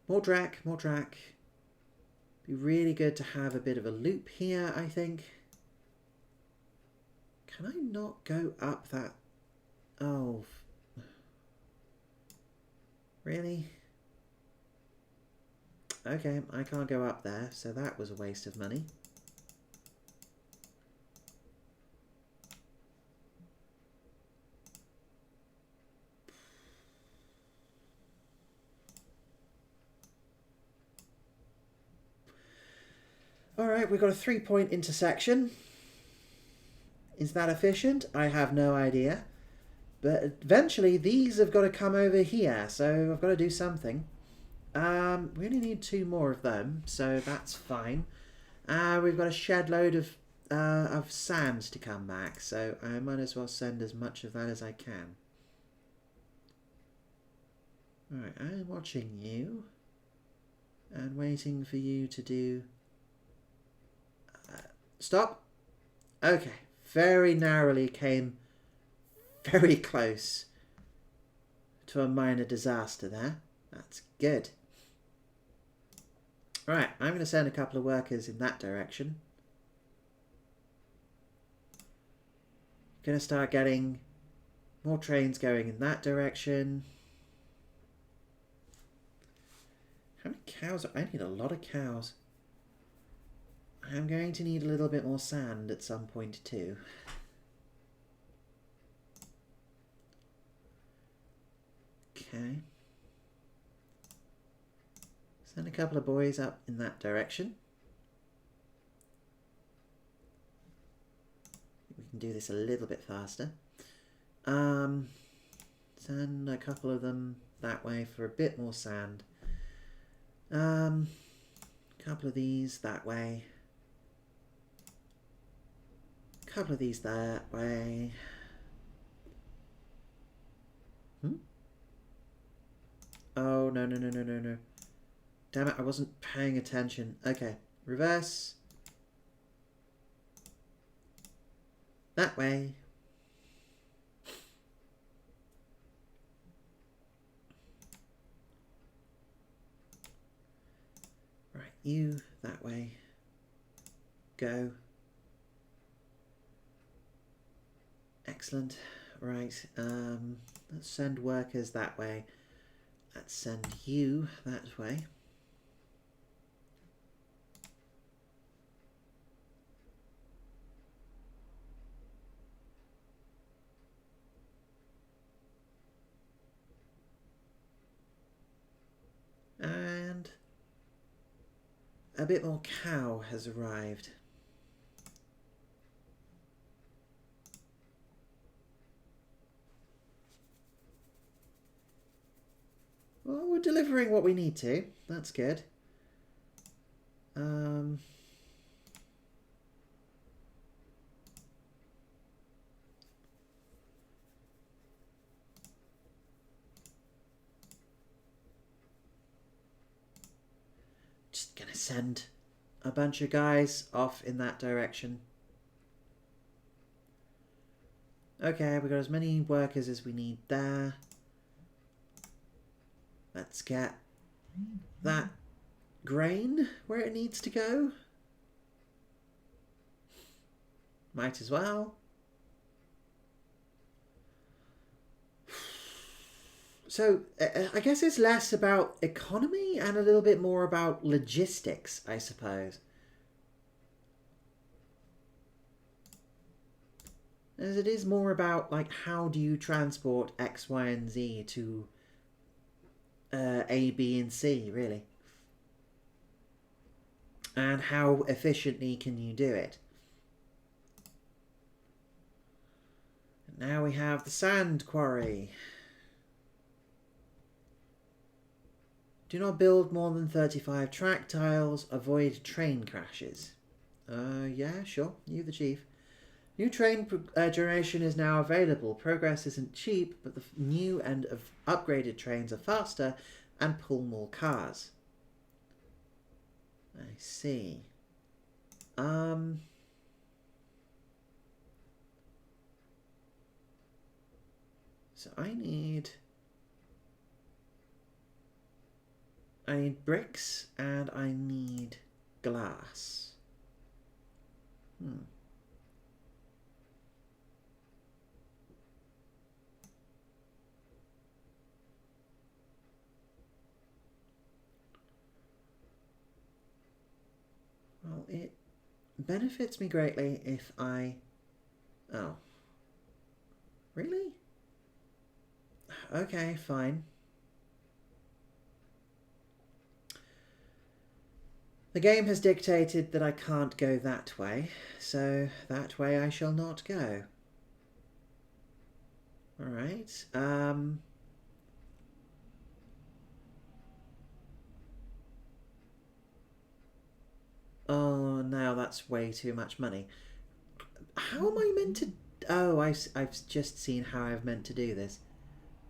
More track, more track. Be really good to have a bit of a loop here, I think. Can I not go up that? Oh. Really? Okay, I can't go up there, so that was a waste of money. Alright, we've got a 3-point intersection. Is that efficient? I have no idea. But eventually these have got to come over here, so I've got to do something. We only need 2 more of them, so that's fine. We've got a shed load of sand to come back, so I might as well send as much of that as I can. Alright, I'm watching you and waiting for you to do... stop! Okay, very narrowly came very close to a minor disaster there. That's good. Right, I'm going to send a couple of workers in that direction. Going to start getting more trains going in that direction. How many cows? I need a lot of cows. I'm going to need a little bit more sand at some point too. Okay. Send a couple of boys up in that direction. We can do this a little bit faster. Send a couple of them that way for a bit more sand. Couple of these that way. Couple of these that way. Oh, no, no, no, no, no, no. Damn it, I wasn't paying attention. Okay, reverse. That way. Right, you that way. Go. Excellent. Right, let's send workers that way. Let's send you that way. And a bit more cow has arrived. Well, we're delivering what we need to. That's good. Just gonna send a bunch of guys off in that direction. Okay, we've got as many workers as we need there. Let's get that grain where it needs to go. Might as well. So, I guess it's less about economy and a little bit more about logistics, I suppose. As it is more about, like, how do you transport X, Y, and Z to A, B, and C, really. And how efficiently can you do it? And now we have the sand quarry. Do not build more than 35 track tiles. Avoid train crashes. Yeah, sure. You the chief. New train generation is now available. Progress isn't cheap, but the new and upgraded trains are faster and pull more cars. I see. So I need bricks and I need glass. Well, it benefits me greatly if I... Oh. Really? Okay, fine. The game has dictated that I can't go that way, so that way I shall not go. Alright, oh, now that's way too much money. How am I meant to... Oh, I've just seen how I've meant to do this.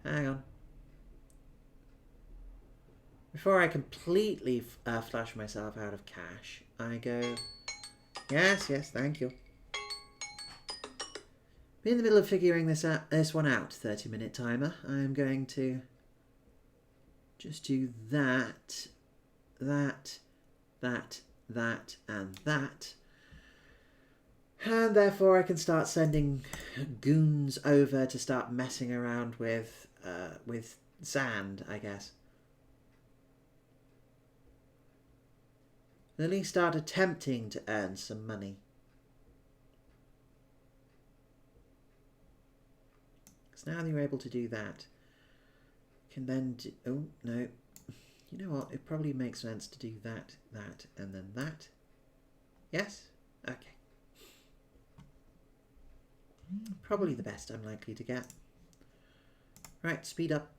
Hang on. Before I completely flush myself out of cash, I go... Yes, thank you. Be in the middle of figuring this one out, 30-minute timer. I'm going to just do that, that, and that. And therefore I can start sending goons over to start messing around with sand, I guess. At least start attempting to earn some money. Because now that you're able to do that, you can then do... Oh, no. You know what? It probably makes sense to do that, and then that. Yes? Okay. Probably the best I'm likely to get. Right, speed up.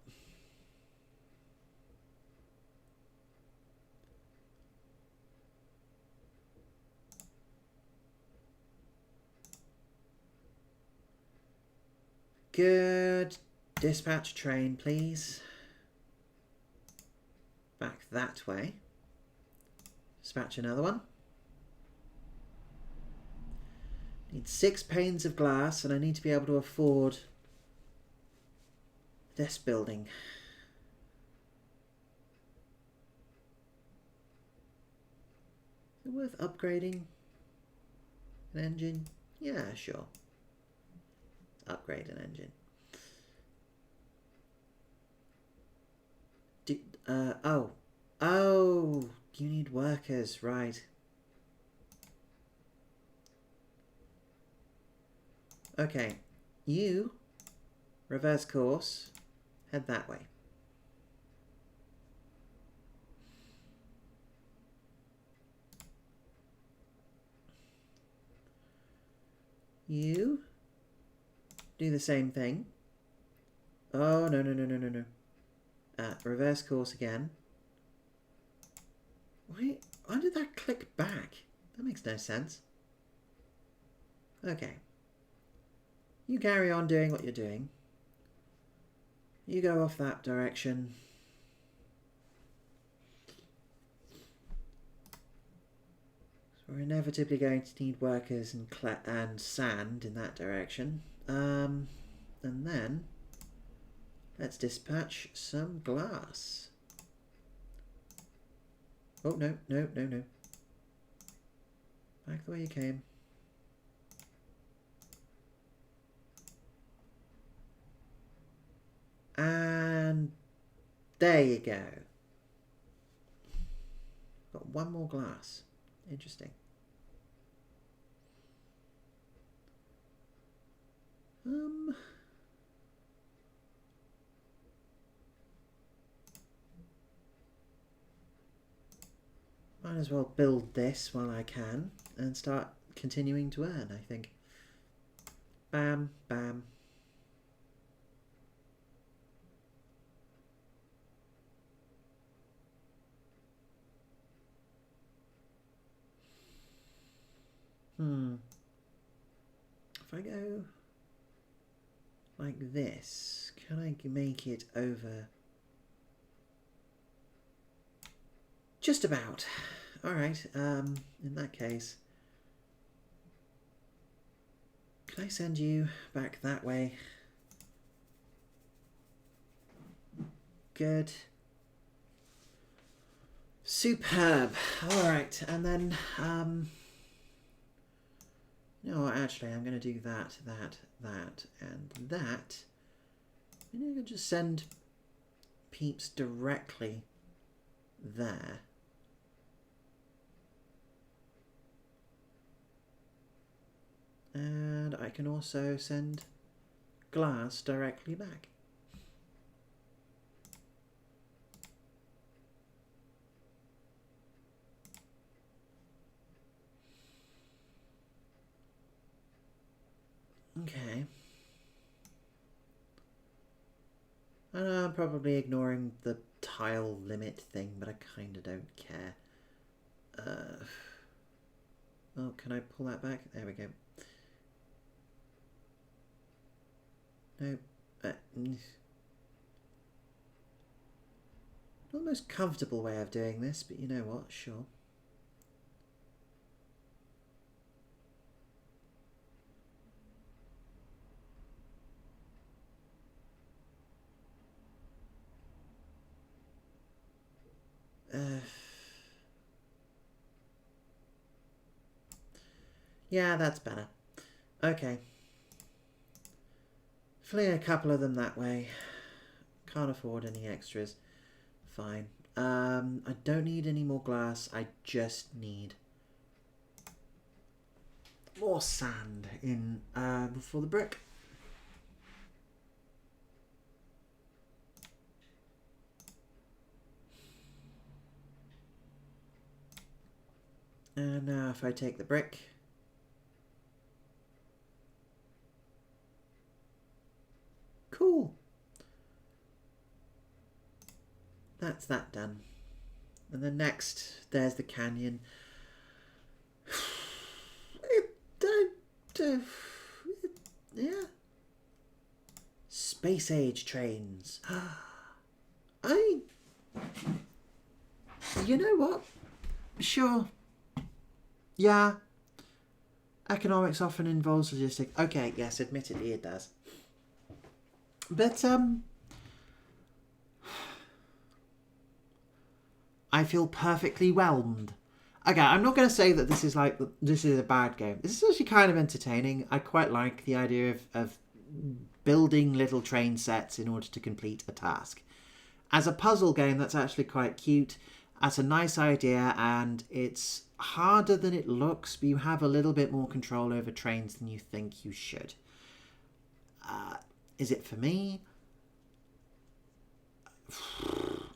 Good. Dispatch train, please. Back that way. Dispatch another one. Need 6 panes of glass, and I need to be able to afford this building. Is it worth upgrading an engine? Yeah, sure. Upgrade an engine. Oh, you need workers, right. Okay, you reverse course, head that way. You do the same thing. Oh, no. Reverse course again. Why did that click back? That makes no sense. Okay. You carry on doing what you're doing. You go off that direction. So we're inevitably going to need workers and sand in that direction. And then let's dispatch some glass. Oh, no. Back the way you came. And there you go. Got one more glass. Interesting. Might as well build this while I can and start continuing to earn, I think. Bam, bam. If I go like this, can I make it over? Just about. Alright, in that case, can I send you back that way? Good. Superb. Alright, and then, no, actually, I'm going to do that, and that. Maybe I can just send peeps directly there. I can also send glass directly back. Okay. I know I'm probably ignoring the tile limit thing, but I kind of don't care. Oh, can I pull that back? There we go. No. Not the most comfortable way of doing this, but you know what? Sure. Yeah, that's better. Okay. Fling a couple of them that way. Can't afford any extras. Fine. I don't need any more glass. I just need more sand in for the brick. And now if I take the brick, cool. That's that done. And then next, there's the canyon. Yeah. Space age trains. You know what? Sure. Yeah. Economics often involves logistics. Okay, yes, admittedly it does. But, I feel perfectly whelmed. Okay, I'm not going to say that this is a bad game. This is actually kind of entertaining. I quite like the idea of building little train sets in order to complete a task. As a puzzle game, that's actually quite cute. That's a nice idea, and it's harder than it looks, but you have a little bit more control over trains than you think you should. Is it for me?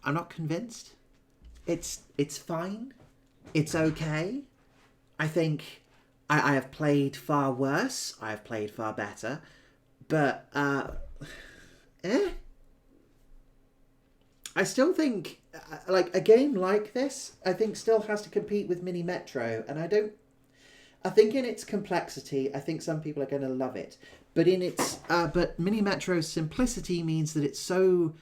I'm not convinced. It's fine. It's okay. I think I have played far worse. I have played far better. But, I still think, like, a game like this, I think still has to compete with Mini Metro. And I think in its complexity, I think some people are going to love it. But but Mini Metro's simplicity means that it's so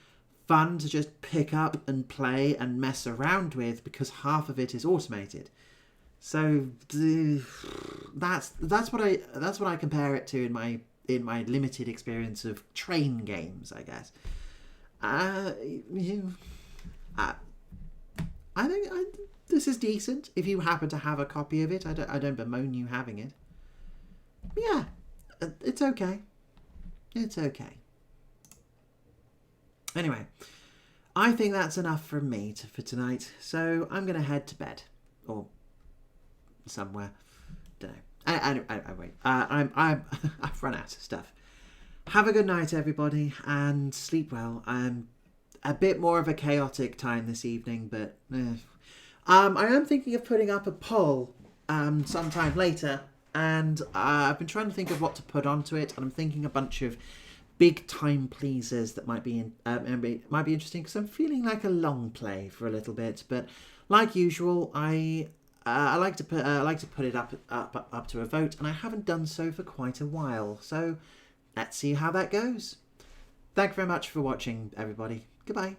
fun to just pick up and play and mess around with because half of it is automated. So that's what I compare it to in my limited experience of train games, I guess. I think this is decent. If you happen to have a copy of it, I don't bemoan you having it. Yeah, it's okay. It's okay. Anyway, I think that's enough from me for tonight. So I'm going to head to bed or somewhere. Don't know. I wait. I've run out of stuff. Have a good night, everybody, and sleep well. A bit more of a chaotic time this evening, but I am thinking of putting up a poll sometime later, and I've been trying to think of what to put onto it, and I'm thinking a bunch of big time pleasers that might be interesting because I'm feeling like a long play for a little bit. But like usual, I like to put it up to a vote, and I haven't done so for quite a while. So let's see how that goes. Thank you very much for watching, everybody. Goodbye.